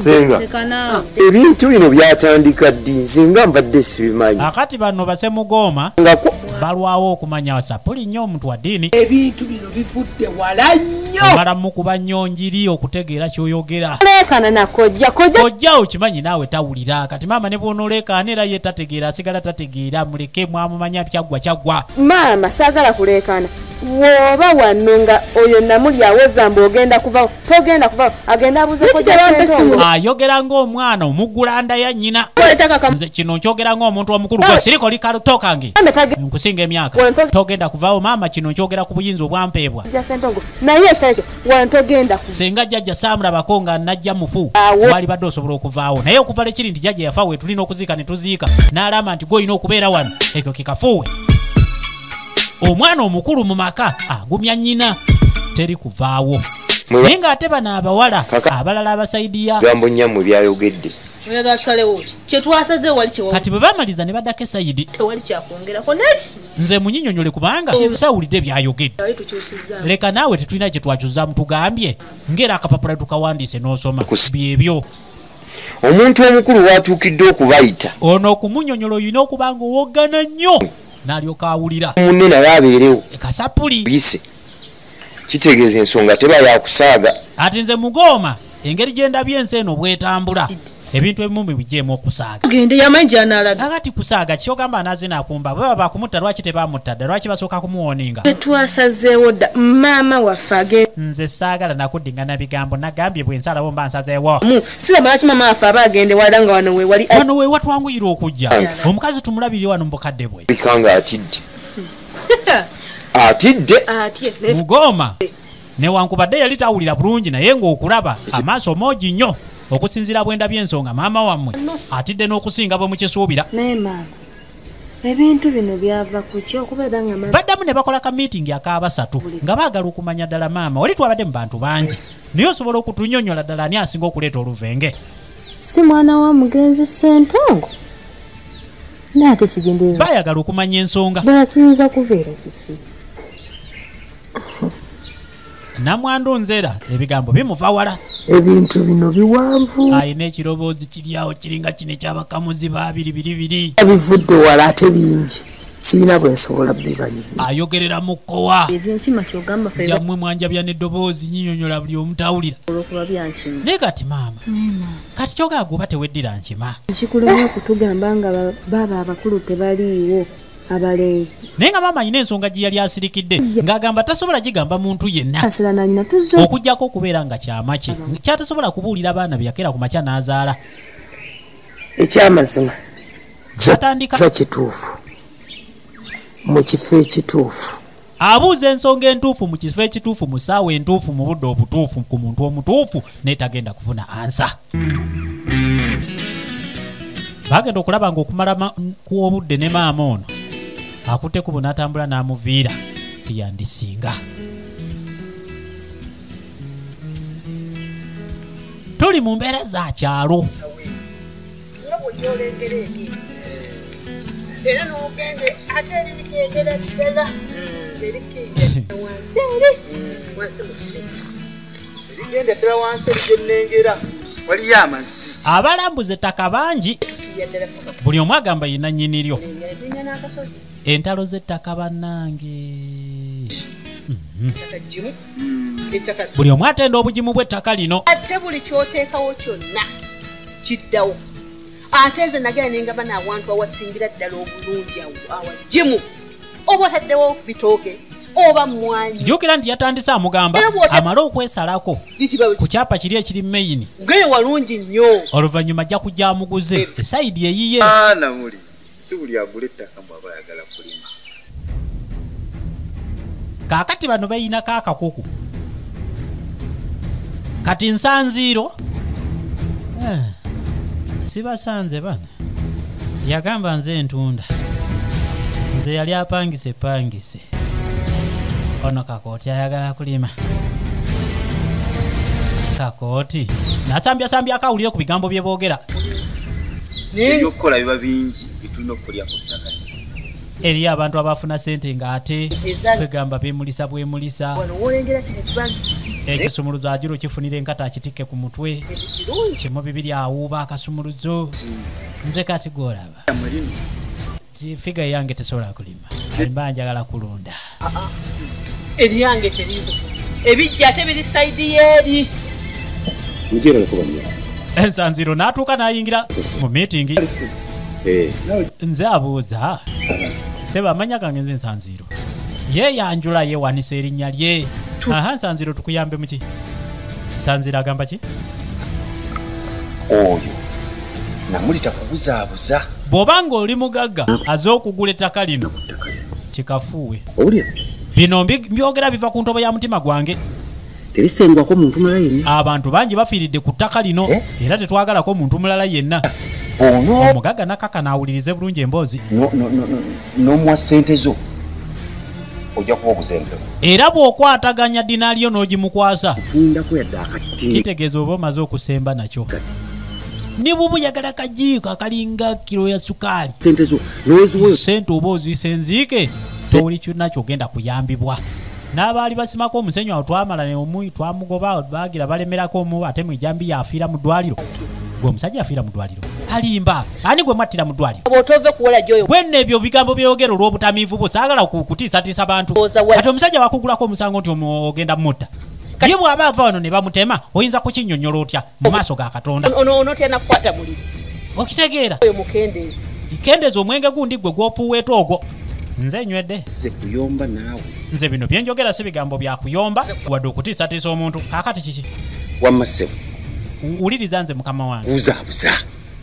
senga tekanaawe ebintu bino byatandika ddi nzinga mbadde sibimanyi akati bano basemugooma nga balwawo okumanya sapuli nnyo omuntu wa ddiini ebintu bino bivudde wala nnyo omala mukuba nnyonjiri okutegeera kyoyogera lekana nakojja kojja okimanyi naawe tawulira kati maama ne bwonoolekaana era ye tategeera asigala tategeera muleke mwamumanya kyaggwa kyaggwa maama saagala kulekana woba wano nga oyo namuli aweza mbu ogenda kuvawo togenda kuvawo agenda abuze kojja Ssentongo ayogera ng'omwana omuggulanda ya nnyina ettaka nze kino nkyogera ng'omuntu omukulu gwe siriko likatokange nkusinga emyaka togenda kuvaawo maama kino nkyogera ku buyinza obwampeebwa kojja Ssentongo naye ekitali kyo wano togenda ku senga jjajja saamulabako nga najja mufu Awo. wali badde osobola okuvaawo naye okuva lekiri nti jjajja yafa we tulina okuziika ne tuziika n'alama nti gw'olina okubeera wano ekyo kikafuuwe omwana omukulu mu maka agumya nnyina teri kuvaawo naye ng'ate bano abawala abalala abasaidiya gambo nyammwe byayogedde oyagala tusalewo ki kyetwasazeewo wali kyewa kati bwe baamaliza ne baddako esayidi tewali kyakwongerako neki nze munyinyonyole kubanga sawulidde byayogedde wali tukyusizaamu leka naawe tetulina kye twakyuzzaamu tugambye ng'era akapapula tukawandiise n'osoma byebyo omuntu omukulu watuukidde okubayita ono okumunyonyola olina okuba nga owoggana nnyo n'alyoka awulira munne naye abeerewo kasapuli buyise kitegeeza ensonga teba yakusaaga ati nze mugooma engeri gye ndabye ensi eno bwetambula ebintu ebimu bibijeemu okusaaga gende yamanyi analaga kakati kusaaga kyogamba anaze nakumba bwe baba bakumutta lwaki tebamutta lwaki basooka kumuwoninga twasazeewo dda maama waffe agenda nze saagala nakuddingana bigambo nagambye bwe nsalawo mba nsazeewo sigamba lwaki maama waffe aba agende wala nga wano wewali wano we watwanguyira okujja omukazi tumulabirire wano mu bukadde bwe bikanga atidde atidde mugoma newankubadde yali tawulira bulungi naye ng'okulaba amaaso moogi nnyo okusinziira bwenda by'ensonga maama wammwe atidde n'okusinga bwe mukisuubira naye maama ebintu bino byava ku ki okubeera nga baddamu ne bakola ka miitingi ak'abasatu nga baagala okumanya ddala maama wali twabadde mu bantu bangi naye osobola okutunyonnyola ddala ani asinga okuleeta oluvenge si mwana wa mugenzi Ssentongo naye ate kigendererwa baayagala okumanya ensonga ddala kiyinza kubeera kiki namwandu nzera ebigambo bimuva wala ebintu bino biwanvu ayina ekiroboozi kiri awo kiringa kino ekyabakamuzi babiri bivudde wala ate bingi siina bwe nsobola bibanyi ayogerera mu kkowa ebyenkima kyogamba jammwe mwanjabya n'eddoboozi nyinyonyola buli omutawulira olwokuba byankima naye kati maama kati kyogala gwoba teweddira nkima kikulema okutugamba nga baba abakulu tebaliiwo abalenzi naye nga maama alina ensonga gye yali asirikidde ng'agamba tasobola gigamba muntu yenna asirananyina tuzze okuggyako okubeera nga kyama kye kyatasobola kubuulira abaana bye yakera ku makya n'azaala ekyamazima atandika kituufu mu kifo ekituufu abuuza ensonga entuufu mu kifo ekituufu mu ssaawa entuufu mu budde obutuufu ku muntu omutuufu naye tagenda kufuna ansa bagenda okulaba ng'okumala ku obudde ne maama ono akutteku n'atambula n'amuviira tiyandisinga tuli mu mbeera za kyalo era n'ogende ate erikendera ddala erigenda ddala wansi erigenengera waliyo amazzi abalambuza ettaka bangi buli omu agamba yina nnyini lyo entalo z'ettaka bannange buli omu atenda obugimu bw'ettaka lino ate buli kyoteekawo kyonna kiddawo ate nze nagera nengaba n'awantu awasingira ddala obulungi awagimu oba otaddewo bitooke oba mmwanyi jjukira nti yatandise amugamba amale okwesalako ku kyapa kiri ekiri meyini geye walungi nnyo oluvannyuma ajja kujja amuguze esayidi eyiye namuli si buli agula ettaka mwaba ayagala kulima kaakati bano bayinako akakuku kati nsanziiro sibasanze bana yagamba nze ntunda nze yali apangise pangise ono kakooti ayagala kulima kakooti nasambya akawulire ku bigambo bye boogera ebyokukola biba bingi bitulina okukolya ku ttaka eri abantu abafuna sente ng'ate kwegamba bemulisa bwemulisa ekisumuluzo ajiro kifunira enkata akitikke ku mutwe kimu bibiri awuuba akasumuluzo nze kati gwolaba figa yange tesobola kulima mba njagala kulunda eryange teriiwo ebijja ate biri sayidi yeeri ensanziro n'atuuka n'ayingira mu miitingi nze abuuza seba amanya gange nze ensanziro yeyanjula yewanisa erinnya lye aha nsanziro tukuyambe muki nsanziro agamba ki oyo namuli takubuzaabuza bw'obanga oli mugagga aze okugula ettaka lino kikafuuwe owulira bino byogera biva ku ntobo ya mutima gwange terisengwako muntu mulala yenna abantu bangi bafiiridde ku ttaka lino era tetwagalako muntu mulala yenna ono omugagga nakaka naawulirize bulungi emboozi n'omuwa ssente zo ojja kuba obuzembe era bw'okwataganya dinaaliyo n'ogimukwasa tundako yadde akati kitegeeza oba omaze okusemba nakyo ne bw'oba oyagala kajiiko akalinga kiro ya sukaali ssente zo noweziwoyo sente oba ozisenziike towuli kyonna kyogenda kuyambibwa n'abaali basimako omusenyu awo twamala neomu twamugoba baagira balemerako omu ate mwijambi yafiira mu ddwaliro gwe omusajja yafiira mu ddwaliro alimba ani gwe mwattira mu ddwaliro bw'otove kuwola gyoyo bwenna ebyo bigambo byogera olw'obutamiivu bwo saagala kutiisatiisa bantu kati omusajja wakugulako omusango nti ogenda mutta ye bw'aba ava wano ne bamutema oyinza kukinnyonnyola otya mu maaso ga Katonda onotya nakukwata muliro okitegeera oyo mukendeezi kendeeza omwenge gundi gwe gw'ofuuweeta ogwo nze nywedde sekuyomba naawe nze bino byenjogera si bigambo bya kuyomba wadde okutiisatiisa omuntu kaakati kiki wamma ssebo wuliriza nze mukama wange buzabuza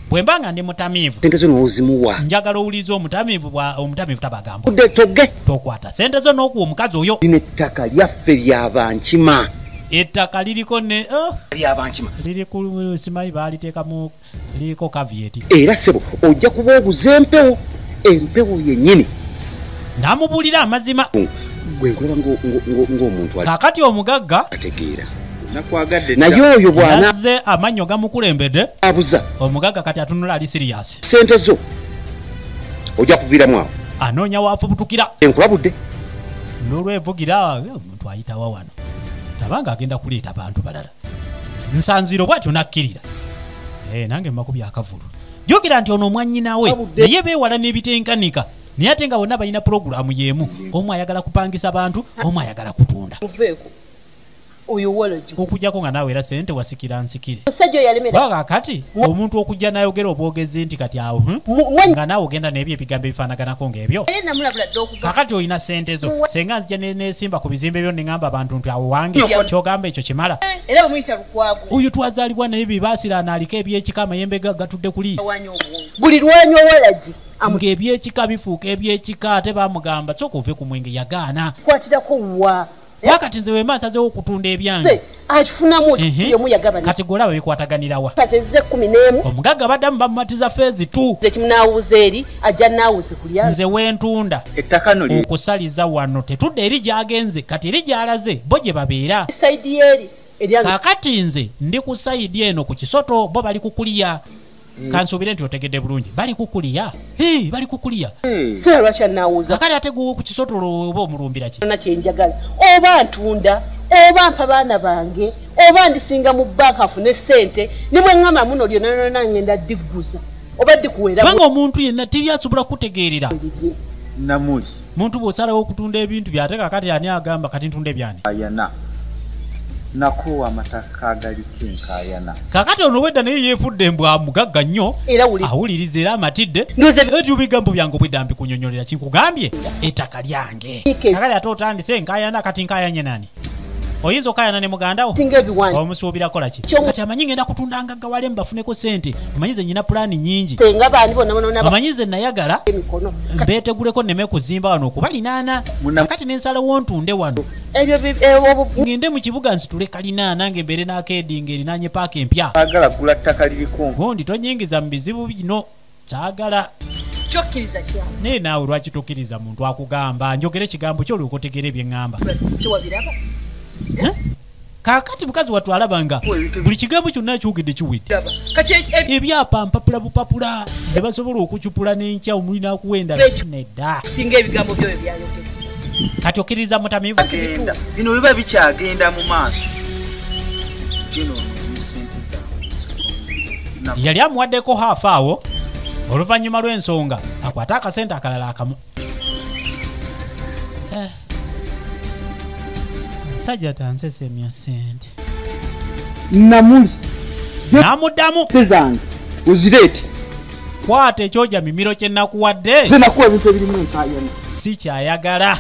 bwe mba nga ndi mutamiivu sente zo n'ozimuwa njagala owuliriza omutamiivu tabagambo tudde toge tokwata sente zo n'okuwa omukazi oyo lino ettaka lyaffe ly'abankima ettaka liriko ne ly'abankima liri ku simayi baaliteekamu liriko kavieti era ssebo ojja kuba oguza empewo yennyini n'amubuulira amazima gwe nkulaba ng'omuntu kaakati omugagga ategeera naye oyo bw'anaze amannyo gamukulembedde abuza omugagga kati atunula ali siriyasi sente zo ojja kuviiramu awo anoonya waafubutukira enkulabudde n'olwevugira omuntu ayitawa wano tabanga agenda kuleeta bantu balala nsanziro bwatyo nakkirira nange makubya akavulu jjukira nti ono omwannyinawe naye beewala n'ebitenkanika naye ate nga bonna balina pulogulaamu y'emu omu ayagala kupangisa bantu omu ayagala kutunda okujjako nga naawe era sente wasikira nsikire kati omuntu okujja nayogera obwogezi nti kati awo nga naawe ogenda n'ebyo ebigambo ebifaanaganako ng'ebyo kakati olina sente zo senga nzija nesimba ku bizimbe byo neŋŋamba abantu nti awo wange kyogamba ekyo kimala oyo twazaalibwa naye bibaasiraana aliko ebyekika amayembe gatudde kuli buli lwanyi owalagi ng'ebyekika bifuuka ebyekika ate bamugamba soka ove ku mwenge yagaana kwatirako wa wakati nze wema nsazeewo okutunda ebyange akifunamu yagabana kati gwe olaba bikwataganirawa kasezze 11 omugagga baddamu bamumatiza feezi 2 ekimunawuza eri ajja nawuze kulya nze wentunda okusaliza wano tetudde eri gyagenze kati eri gyalaze bo gye babeera saidi eri kakati nze ndi ku sayidi eno ku kisoto bo bali kukuliya kansuubire nti otegedde bulungi bali kukuliya bali kukuliya sira lwaki anawuza kakati ate gwe ku kisotolo oba omulumbira ki kyenjagala oba ntunda oba mpa baana bange oba ndisinga mu banka afune sente nimwe ŋŋamba muno lyonanona ngenda diguza oba dikuwera kubanga omuntu yenna tiri asobola kutegeerera namuli muntu bw'osalawo okutunda ebintu byate kakati ani agamba kati ntunda ebyani ayana nakuwa amataka agaliko enkayana kakati ono bwedda naye yeefudde mbwa mugagga nnyo awuliriza era amatidde etyo bigambo byange obwedda mbikunyonyolera kinkugambye ettaka lyange kakati ate otandise enkayana kati nkayanye nani oyinza okayana ne mugandawo omusuubira kola ki kati amanyi ngenda kutunda ngaggawale mbafuneko sente omanyize nyina pulaani nyingi omanyize nayagala mbeeteguleko nneme kuzimba wano okubalinaana kati nensalawo ntunde wano ngende mu kibuga nsitule kalinaana ngembeere n'akeedinga erinaanye paaka empya gondi tonyingiza mu bizibu bino kyagala naye naawe lwaki tokkiriza muntu akugamba njogere ekigambo kyolyoka otegera ebyeŋŋamba kakati mukazi wattu alabanga buli kigambo kyonna kyogedde kiwedde ebyapa mpapula bupapula ze basobola okucupula n'enkya omuli n'akuwenda nedda kati okkiriza mutamiivu bino biba bikyagenda mu maaso yali amuwaddeko haafu awo oluvannyuma lw'ensonga akwate akasente akalala akamu sajja tansesemya sente namuli namuddamu zange uzireete kwata ekyoja mimiro kye nakuwadde zenakuwa ebintu ebirimu enkayana si kyayagala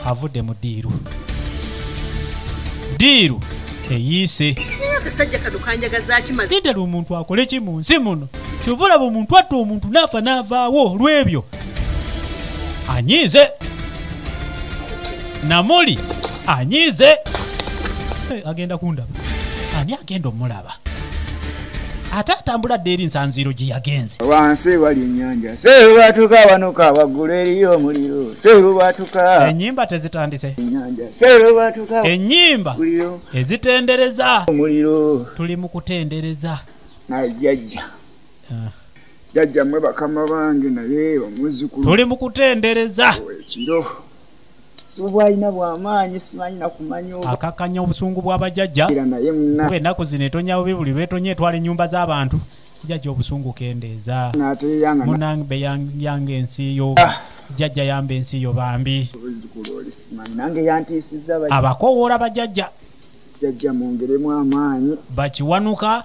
avudde mu ddiiru eyiise ddala omuntu akole ki mu nsi muno kyova olaba omuntu atta omuntu naafa naavaawo olw'ebyo anyiize namuli anyiize agenda kundaba ani agenda omulaba ate atambula dde eri nsanziro gye yagenze wansi wali ennyanja serubatuka wanuka waggulu eriyo omuliro serubatuka ennyimba tezitandise serubatuka ennyimba ezitendereza omuliro tuli mu kutendereza najjajja jjajja mwe bakama bange naye omuzukulu tuli mu kutendereza ekiro subwaina bw'amaanyi simanyi nakumanya akakanya obusungu bw'abajjajja kuba ennaku zino etonyawo bibuli lwetonye etwala ennyumba z'abantu jjajja obusungu kendeeza munambe yange ensi yo jjajja yamba ensi yo bambi nange yantiisiza abakowoola bajjajja jajja mwongeremu amaanyi. Bakiwanuka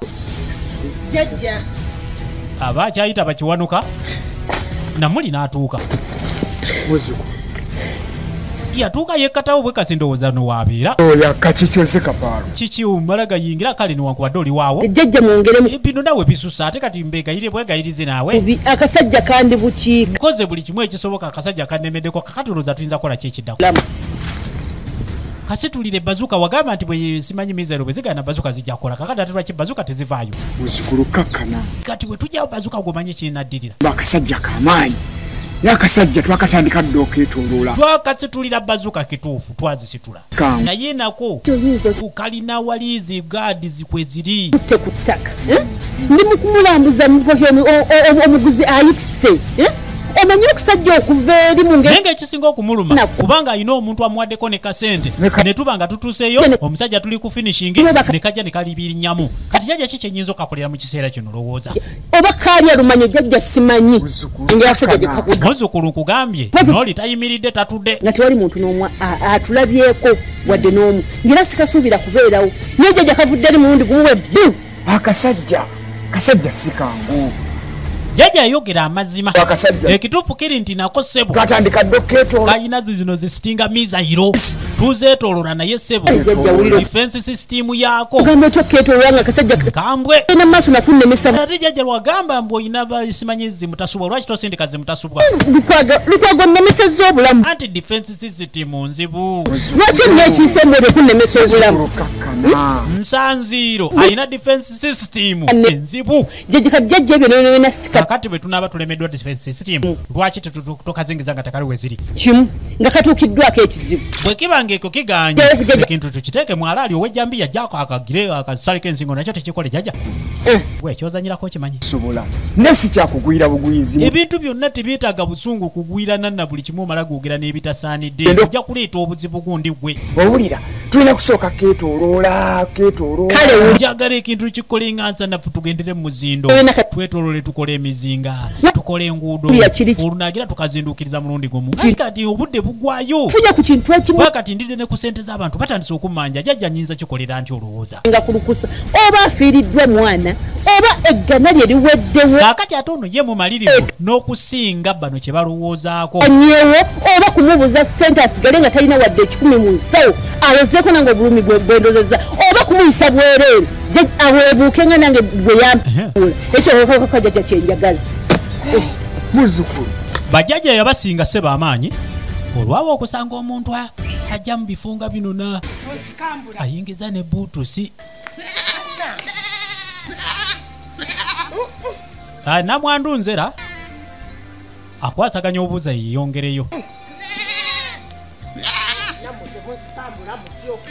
jajja aba kyayita bakiwanuka namuli n'atuuka Muzuku yatuuka yekkatawo bwe kasi ndowooza nowabeera oyo akakikyose kapaalo kiki omala gayingira kale newankubadde oli waawo jajja mwongeremu bino nawe bisusa ate kati mbegayire bwegayirize naawe akasajja kandi bukiika koze buli kimu ekisoboka akasajja kannemeddeko kakatuluza tuyinza kukola kyekiddako kasitulire bazuka wagamba nti bwe simanyi mizero bwe zigana bazuka zijja kukola kakati ate lwaki bazuka tezivaayo Muzzukulu kakkana kati bwe tujjawo bazuka gomanye kinaddirira akasajja kamaanyi yakasajja twakatandika dde okeetooloola twakasitulira bazuka kituufu twazisitula Kangu. naye nako kalina walizi gaadi zikwe ziri tutte ku ttaka ndi mukumulambuza omuguzi ayitise omanyi okusajja okuva eri mu naye ngaekisinga okumuluma kubanga alina omuntu amuwaddeko ne kasente ne tuba nga tutuuseeyo omusajja tuli ku finishingi ne kajja ne kalibirinyamu kati jajja ki kyenyinza okakolera mu kiseera kino lowooza oba kaali alumanyo jajja simanyi ngaakasajja gyekakuga muzzukulu nkugambye nooli tayimiridde tatudde nga tewali muntu n'omu atulabyeko wadde n'omu ngera sikasuubira kubeerawo naye jajja kavudde eri mulundi gumuwe bbu akasajja si kangu jajja yayogera amazima ekituufu kiri nti nako ssebo twatandika dde okeetooloola kalina zino zisitinga mizayiro tuzeetoolola naye ssebo defense system yaako gamba ekyo okeetooloola nga akasajja kambwe ena maaso nakunnemesa ate jajja lwagamba mbu olina basimanyi zimutasubwa lwaki tosindika zimutasubwa lukwago nnemesezza obulamu anti defense system nzibu lwaki olina ekiisembu olyo kunnemesa obulamu nsanziiro alina defense system enzibu jajja kajjajja ebyo nena sika kakati bwe tunaaba tulemeddwa defense system lwaki tokazingiza nga tekali we ziri kimu nga katuukiddwako ekizibu bwe kiba ngaeko kiganye ekintu tukiteeke mwalaali owejjambi yajjako akagire akasaleko ensingo nakyo tekikole jajja gwe ekyozanyirako okimanyi sobola nesi kyakugwira bugwizi ebintu byonna tebyetaaga busungu kugwirana na buli kimu omala gwogera n'ebitasaanidde ojja kuleeta obuzibu gundi gwe owulira tulina kusooka keetooloola kale njagala ekintu kikolenga nsanafu tugendere mu muzindo twetoolole tukole emizinga tukole enguudo olunagira tukazinduukiriza mulundi gumu kati obudde bugwayo fuja ku kintu ekimu kati ndidde ne ku ssente z'abantu batandise okumanja jajja nyinza kikolera nti olowooza nga kulukusa oba afiiriddwa mwana oba eggana lye liweddewo kaakati ate ono ye mumalirivu n'okusinga bano kye balowoozaako anyewo oba kumubuza ssente asigale nga talina wadde 10 mu nsawo alozeeko nange obulumi bwendozeza oba kumuyisa bwereere aweebuuke nga nange bwe yampuula ekyo kajjajja kyenjagala muzzukulu bajjajja yabasinga sseba amaanyi olwawo okusanga omuntu ajja mu bifunga binona ayingiza ne buutusi namwandu nzera akwasaganya obuuza yeyongereyo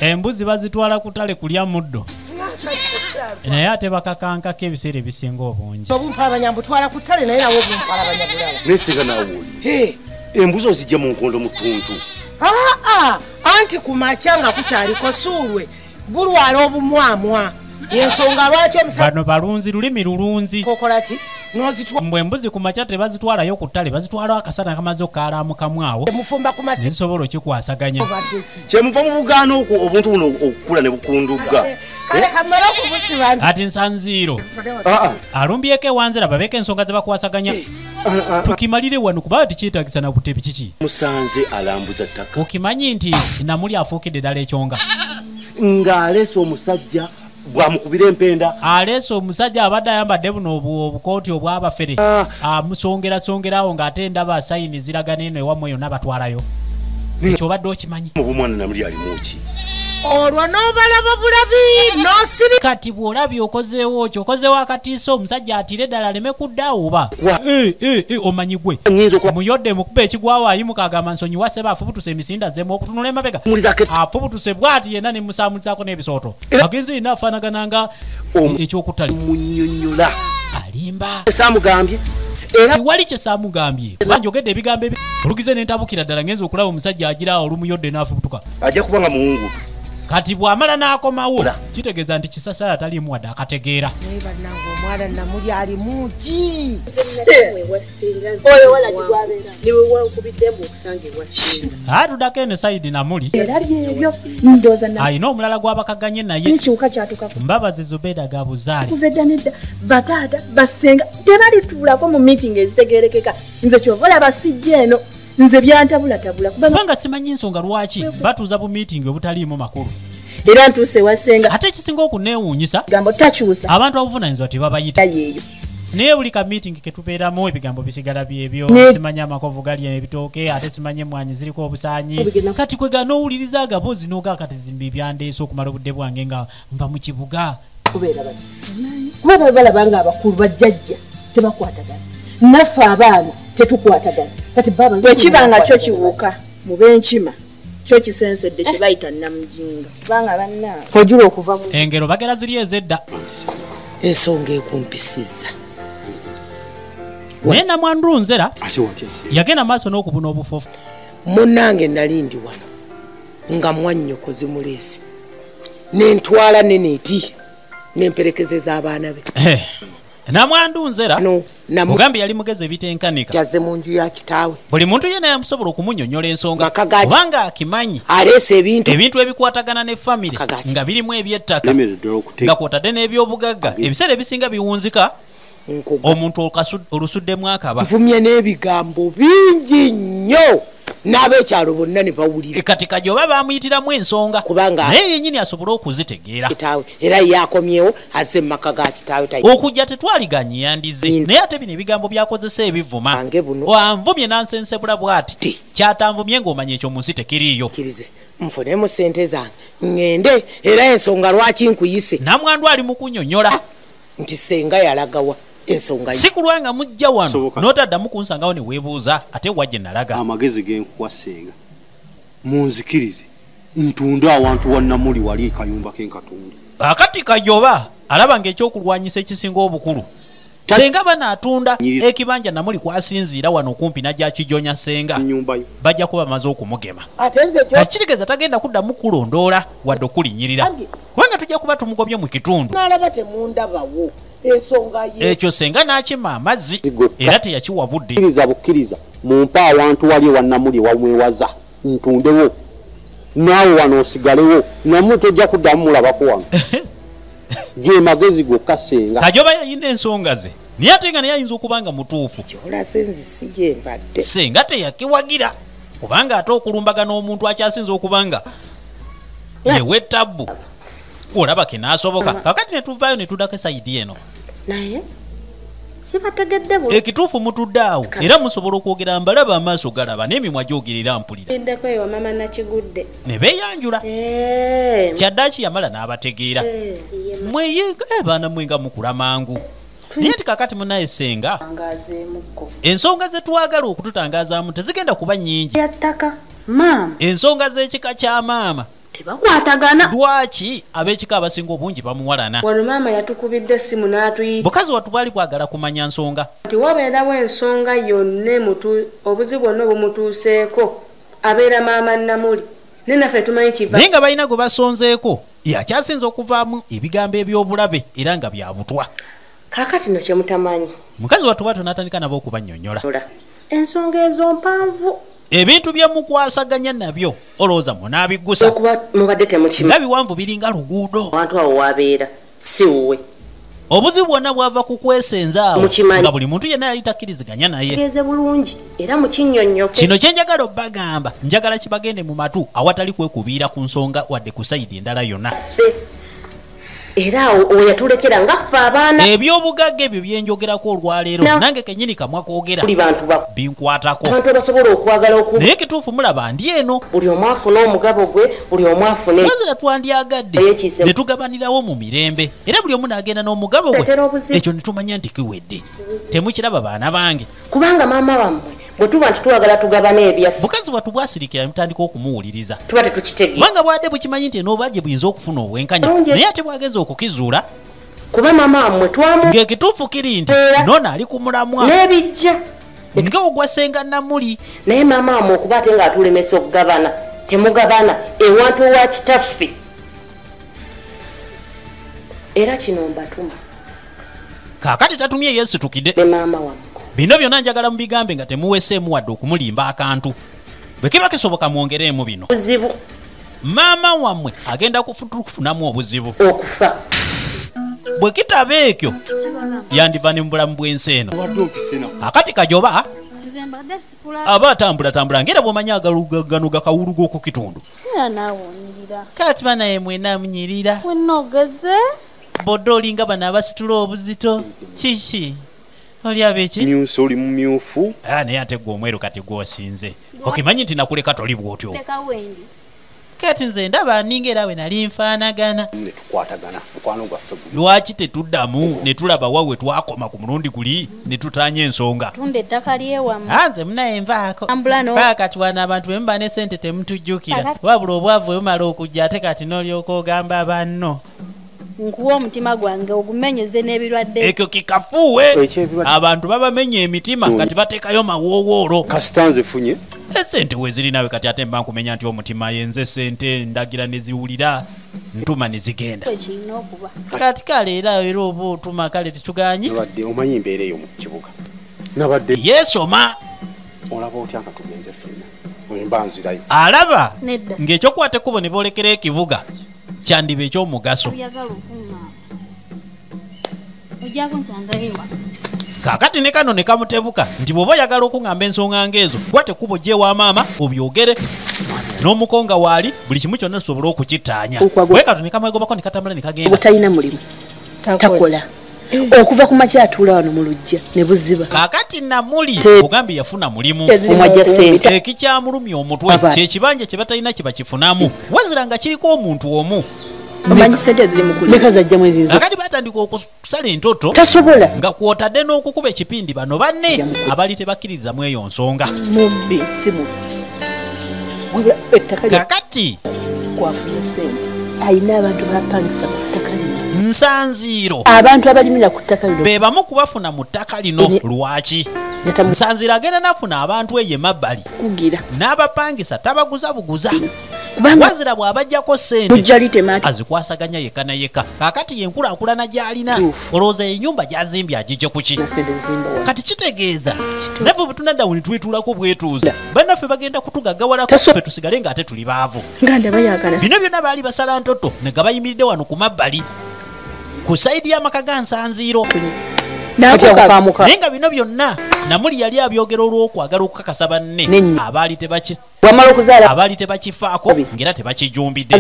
embuzi bazitwala kutale kulya muddo naye ate bakakankako ebiseera ebisinga obungi obumpalabanyambutwala ku ttale naye nawe obumpalabanyabulala nesinga nawooli embuzi ozijja mu nkondo mu ttuntu anti ku makya nga kukyaliko suulwe bulwala obumwamwa yensonga lwaki bano balunzi lulimi lulunzi kokolaki mbwe embuzi ku makya tebazitwalayo ku ttale bazitwalawo akasana kamaze okukalamukamu awo mufumba ku masi nezisobola okikwasaganya kyemuva mu bugaano obuntu buno okukula ne bukundugga ati nsanziiro alumbyeko ewanzira babeeko ensonga ze bakwasaganya tukimalire wano kuba tikyetagisa na butebi kiki musanze alambuza ttaka okimanyi nti namuli afuukidde ddala ekyonga ng'aleese omusajja bwamukubira empenda aleese omusajja abadde ayambadde buno obukooti obwabafere amusongerasongerawo ng'ate ndaba asayini ziragana eno ewammwe yonna batwalayo ekyo obadde okimanyi omwana namuli alimu ki olwo n'obalaba bulabi n'osiri kati bw'olabye okozeewo kyo okozeewo akatiisa omusajja atire ddala aleme kuddaawo oba omanyi gwe muyodde mukuba ekigwawo ayimuka agamba nsonyiwa sseba afubutuse emisinda zemu okutunula emabega afubutuse bw'ati yenna ne musaamulizako n'ebisooto agenzi yenna afaanagananga ekyokuttale munnyonnyola alimba saamugambye tiwali kye saamugambye kuba njogedde ebigambo ebi olugize n'entabukira ddala ngenza okulaba omusajja agira olumuyodde n'afubutuka ajja kuba nga muwungutu kati bw'amala n'akomawo kitegeeza nti kisasala taliimu wadde akategeera omwana namuli ali muki oyo walagibwabeera niwe wakubiddemu okusanga ewasinga atudako ene saidi namuli era byebyo ndooza ayina omulala gwabakaganye naye nekiwuka kyatukaku mbabazi Zubeda ga buzaali kuva edda nedda bataata basenga tebalituulako mu meeting ezitegerekeka nze kyova olaba sijja eno nze byantabulatabula kubanga simanyi nsonga lwaki batuuza bu meeting obutaliimu makulu era ntuuse wasenga ate ekisinga okuneewuunyisa gambo takyusa abantu abavunaanyizibwa tebabayita yeeyo naye buli ka meeting ketubeeramu ebigambo bisigala byebyo simanyi amakovu gali ebitooke ate simanyi emmwanyi ziriko obusaanyi kati kwega n'owuliriza agaboozi n'ogaakati zimbi byandeese okumala obudde bwange nga nva mu kibuga kubeera basimanyi kuba balabanga abakulu bajjajja tebakwatagana naffe abaana tetukwatagana kati baba bwekibanga kyo kiwuka mu b'enkima kyo kisensedde kyebayita namujinga kubanga bannaa ojula okuva mu engero bagera ziri ezedda ensonga ekumpisiza naye namwandu nzera yagenda maaso n'okubuna obufofu munnange nali ndi wano nga mwannyoko zimuleese nentwala neneeti nemperekezeza abaana be namwandu nzera mugambe yali mugezi ebitenkanika kyaze mu nju ya kitaawe buli muntu yenna yamusobola okumunnyonnyola ensonga kubanga akimanyi aleese ebintu ebikwatagana ne famire nga birimu ebyettaka nga kwotadde n'ebyobugagga ebiseera ebisinga biwunzika omuntu olusuddemu akaba nvumye n'ebigambo bingi nnyo n'abeekyalo bonna ne bawulira kati kajoba bamuyitiramu ensonga kubanga naye yennyini asobole okuzitegeera kitaawe era yakomyewo azze mu maka ga kitaawe okujja tetwaliganye yandize naye ate bino ebigambo byakozesa ebivuma wanvumye nansensebula bw'ati kyatanvumye ng'omanya ekyo mu nsi tekiriiyo nfunemu ssente zange ŋŋende era ensonga lwaki nkuyise namwandu ali mu kunnyonnyola nti senga yalagawa ensonga si kulwanga mujja wano n'otaddamu kunsangawo ne weebuuza ate wajje nalaga amagezi genkuwa senga munzikirize ntunda awantu wannamuli wali kayumba kenkatundu akati kajoba alaba ng'ekyokulwanyisa ekisinga obukulu senga banaatunda ekibanja namuli kwasinziira wano okumpi najja kijonya senga bajja kuba bamaze okumugema kakirigeza tagenda kuddamu kulondoola wadde okulinyirira kubanga tujja kuba tumugobye mu kitundu nalaba temundabawo ensonga ye ekyo senga n'akima amazzi era teyakiwa budde bukkiriza mumpa awantu wali wannamuli wamwewaza ntundewo naawe wano osigalewo namwe tojja kuddamu mulabako wano ge magezi gokka senga kajoba yayina ensonga ze naye ate nga naye ayinza okuba nga mutuufu kyolasenzi si gye mbadde senga teyakiwagira kubanga ate okulumbaga n'omuntu akyasinza okubanga yewe tabbu olaba kenaasoboka kakati ne tuvaayo ne tuddako esayidi eno naye sibategedde ekituufu mutudde awo era musobola okwogera mbalaba amaaso galaba n'emimwa gyogerera mpulira eddeko ewa mama nakigudde ne beeyanjula kyaddaaki yamala n'abategeera mweyiga abaana mwenga mukula mangu naye nti kakati munaye senga ensonga ze twagala okututangazaamu tezigenda kuba nnyingi ensonga z'ekika kya maama tebakwatagana lwaki ab'ekika abasinga obungi bamuwalana wano maama yatukubidde essimu n'atuyita bukazi watu bwali bwagala kumanya nsonga nti wabeerawo ensonga yonna obuzibu bwonna obumutuuseeko abeera maama namuli ne naffe tumanyi kiva naye nga balina gwe basonzeeko yakyasinza okuvaamu ebigambo eby'obulabe era nga byabutwa kaakati no kyemutamanyi mukazi watu bwato n'atandika nabo okubannyonnyola ensonga ezo mpanvu ebintu byemukwasaganya nabyo olowooza munaabiggusa okuba mubadde temukimu nga biwanvu biringa luguudo abantu awo wabeera si wuwe obuzibu bwonna bwava ku kwesenza awo nga buli muntu yenna yali takkiriziganya naye geze bulungi era mukinnyonnyoke kino kye njagala obbagamba njagala kibagende mu matu awatali kwekubiira ku nsonga wadde ku sayidi endala yonna era oyo yatulekera nga ffe abaana ebyobugagga ebyo byenjogerako olwaleero nange kenyini kamwa koogera binkwatako abantu abasobola okwagala naye kituufu mulaba ndi eno buli omu afuna omugabo gwe buli omu afune wazira twandyagadde ne tugabanirawo mu mirembe era buli omu n'agenda n'omugabo gwe ekyo ne tumanya nti kiwedde temukiraba baana bange kubanga maama wammwe bwe tuba nti twagala tugabana ebyaffe bukazi bwatu bwasirikira mutandika okumuwuliriza tuba tetukitegeera kubanga bwadde bukimanyi nti n'obajje buyinza okufuna obwenkanya naye ate bwagenza okukizuula kuba maama wammwe ng'ekituufu kiri nti noona ali ku mulamwa n'ebijja nga ogwasenga namuli naye maama wammwe okuba ate ng'atulemesa okugabana temugabana ewantu wa kitaffe era kino mbatuma kakati tatumye Yesu tukide ne maama wammwe bino byonna njagala mubigambe nga temuweseemu wadde okumulimba akantu bwe kiba kisoboka mwongereemu bino buzibu maama wammwe agenda kufunamu obuzibu okufa bwe kitaba ekyo yandiva ne mu bulamu bw'ensi eno akati kajoba aba atambula ngera bw'omanyi agalugano gakawulu g'oku kitundu kati banaye mwena munyirira bodde olinga bano abasitula obuzito kiki oliaba eki myusi oli mumyufu naye ate gwe omweru kati gwosinze okimanyi nti nakuleka toli bwotyo kati nze ndaba ninga era we nali nfaanagana netukwatagana mukwano gwaffe lwaki tetuddamu ne tulaba wawe twakoma ku mulundi guli ne tutaanya ensonga nze munaye nvaako kati wano abantu bwe muba ne sente temutujjukira wabula obwavu bumala okujja ate kati n'olyoka ogamba banno nkuwa omutima gwange ogumenyeze n'ebirwadde ekyo kikafuuwe abantu babamenya emitima kati bateekayo mawoowoolo kasita nze funye esente weziri nawe kati ate mba nkumenya nti omutima yenze sente ndagira ne ziwulira ntuma ne zigenda kati kale era oba otuma kale tetuganye nabadde omanyi embeera eyo mu kibuga nabadde yeesoma olaba otya nga tugenze ffenna mba nzirayo alaba ng'ekyokwata ekkubo ne boolekera ekibuga kyandiba ekyomugaso kakati ne kano ne kamutebuka nti bw'oba oyagala okuŋŋamba ensonga ng'ezo kwate ekkubo gyewa maama obyogere n'omukonga waali buli kimu kyonna tusobole okukittaanya bwe kato ne kamwegobako ne katambula ne kagenda butalina mulimu takola okuva ku makya atuula wano mu lujja ne buziba kakati namuli ogambye yafuna mulimu omwajja ssente ekikyamulumya omutwe kyekibanja kye batalina kye bakifunamu wazira nga kiriko omuntu omu omanyi sente ziri mukuleka zajjamu ezizo akati batandika okusala entoto tasobola nga kwotadde n'okukuba ekipindi bano banne abali tebakkiririza mu eyo nsonga mubbi si mubbi kakati kwafuya sente ayina abantu bapangisa ku ttaka lino nsanziiro abantu abalimira ku ttaka lino be bamu kubafuna mu ttaka lino lwaki nsanziiro agenda nafuna abantu eyo emabbali kugira n'abapangisa tabaguza buguza wazira bw'abajjako sente azikwasaganya yekka na yekka kakati yenkulaakulana gy'alina olowooza ennyumba gy'azimbye agijje ku ki kati kitegeeza naffe bwe tunaddawo ne twetulako bwetuuza bannaffe bagenda kutugaggawalako ffe tusigale ng'ate tuli baavu bino byonna baali basala ntoto ne gabayimiridde wano ku mabbali ku sayidi y'amaka ga Nsanziiro naye nga bino byonna namuli yali abyogera olw'okwagala okukakasa banne abaali tebakifaako ng'era tebakijumbidde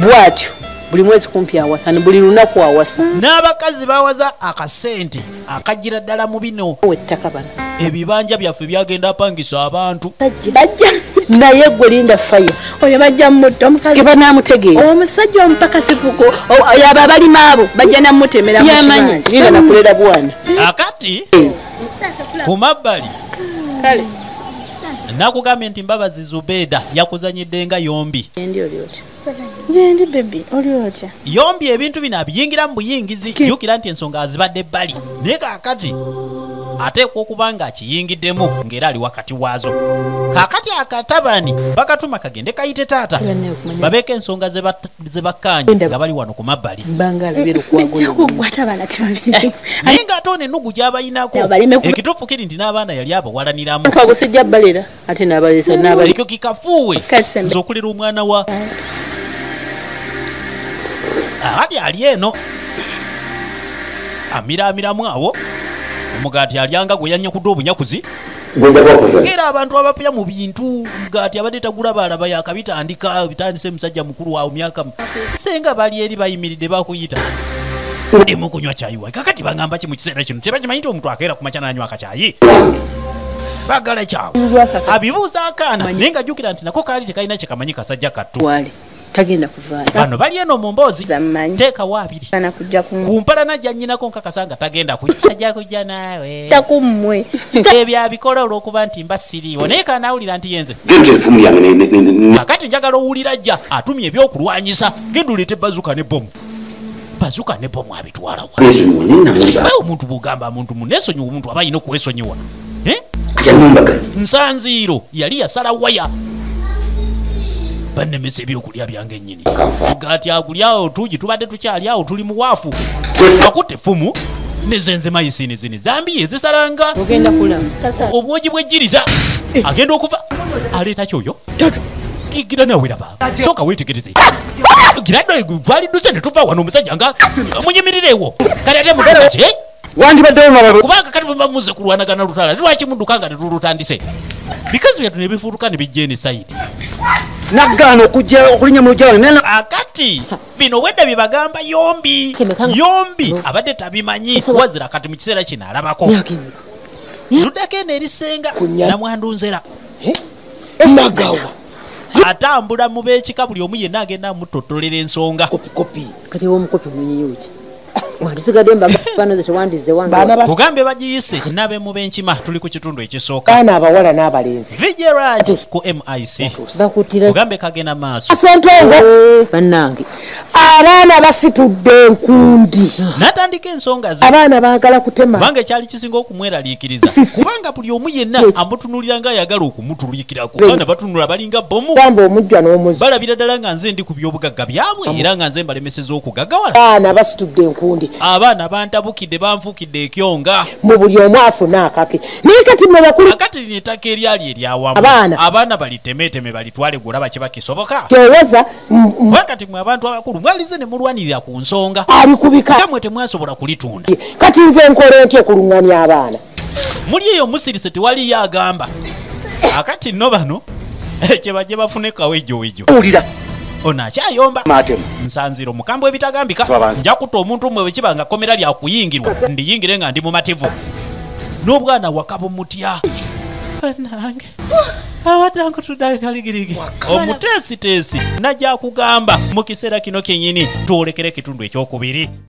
bw'atyo buli mwezi kumpi awasa ne buli lunaku awasa n'abakazi bawaza akasente akajjira ddala mu bino wettaka bano ebibanja byaffe byagenda apangisa abantu bajja naye gwe linda faya oyo bajja mmutta omukazi ke banaamutegeera omusajja omupakasipuko yaba abalima abo bajja namutemera yamanyi linda nakulera bwana akati ku mabbali kale nakugambye nti Mbabazi Zubeda yakuzanyidde nga yombi yendi bebi oli otya yombi ebintu bino abiyingiramu buyingizi jjukira nti ensonga azibadde ebbali naye kakati ateekwa okuba nga akiyingiddemu ng'era ali wakati waazo kakati akatabani bakatuma kagende kayite taata babeeko ensonga ze bakkaanya nga bali wano ku mabbali naye ng'ate ono ennugu gy'abayinako ekituufu kiri nti n'abaana yali abawalaniramu kwagusijja balera ate n'abalesa n'abali ekyo kikafuuwe nze okulera omwana wa ati ali eno amiraamiramu awo omugaati alyanga gwe yanyakudde obunyakuzi era abantu abapya mu bintu mugaati abadde tagula balaba yakabitandika bitandise musajja mukulu wawe myaka senga bali eri bayimiridde bakuyita emu kunywa cyayi wa kakati bagamba ki mu kiseera kino tebakimanyi nti omuntu akeera ku makya n'anywa akacyayi bagala kyawe abibuuza akaana naye nga jjukira nti nako kaali tekalina kyekamanyi kasajja kattu tagenda kuvaayo bano bali eno mu mboozi teekawo abiri ku mpalana gya nnyinako nkakasa nga tagenda ajja kujja naawe takummwe ebyo abikola olw'okuba nti mba siriiwo naye kanaawulira nti yenze kakati njagala owulira jja atumye ebyokulwanyisa genda oleete bazuka ne bomu bazuka ne bomu abitwala wa omuntu bw'ogamba muntu muneesonyiwa omuntu aba ayina okwesonyiwa Nsanziiro yali yasala waya bannemesa ebyokulya byange ennyini mugaati akulyawo tugi tubadde tukyali awo tuli muwaafu akutte effumu nezenze mayisini zini zambi ezisalanga ogenda kulaba obwogi bwejjirita agenda okuva aleeta kyoyo gira nawera ba soka wetegereze girado twalidduse ne tuva wano omusajja nga munyimirireewo kale ate mudukaki kubanga kati bamuze kulwanagana lutala lwaki mudduka nga tetulutandise bikazi byatu nebifuutuka ne bijja ene sayidi naggaana okulinya mu lujjalo akati bino wedda byebagamba yombi abadde tabimanyi wazira kati mu kiseera kino alabako luddako eno erisenga namwandunzera nagawa atambula mu beekika buli omu yenna agenda amutotolera ensonga kati womukopi munyiyuki wandusigadde mbagano tewandize kugambe bagiyise nabe mu benkima tuli ku kitundu ekisooka baana abawala n'abalenzi vigeraj ku mic kugambe kagenda maaso sentongo bannange abaana basitudde enkundi natandika ensonga ze abaana baagala kutema kubanga ekyali kisinga okumweraliikiriza kubanga buli omu yenna amutunulira nga ayagala okumutuliikirako baana batunula balinga bomu gamba omujjwa n'omuzi balabira ddala nga nze ndi ku byobugagga byabwe era nga nze mbalemeseza okugaggawala baana basitudde enkundi abaana bantabukidde banfuukidde ekyonga mu buli omu afuna akake naye kati mwe bakulu akati lino ettaka eryali eryawamu abaana balitemeeteme balitwale gulaba kye bakisoboka kyoweza wakati mwe abantu abakulu mwalize ne mulwanirira ku nsonga ali kubika kamwe temwasobola kulitunda kati nze nkola ntya okuluŋŋanya abaana muli eyo musirise tewaliyo agamba akati nno bano kye bajje bafune kawejjowejo owulira ono akyayomba matemu nsanziro mukambwe ebitagambika nja kutta omuntu mmwe wekiba nga komera lyakuyingirwa ndiyingire nga ndi mu matevu n'obwana wakabo mutya nange abatango tudagaligirigi omuteesiteesi najja kugamba mu kiseera kino kennyini twolekera ekitundu ekyokubiri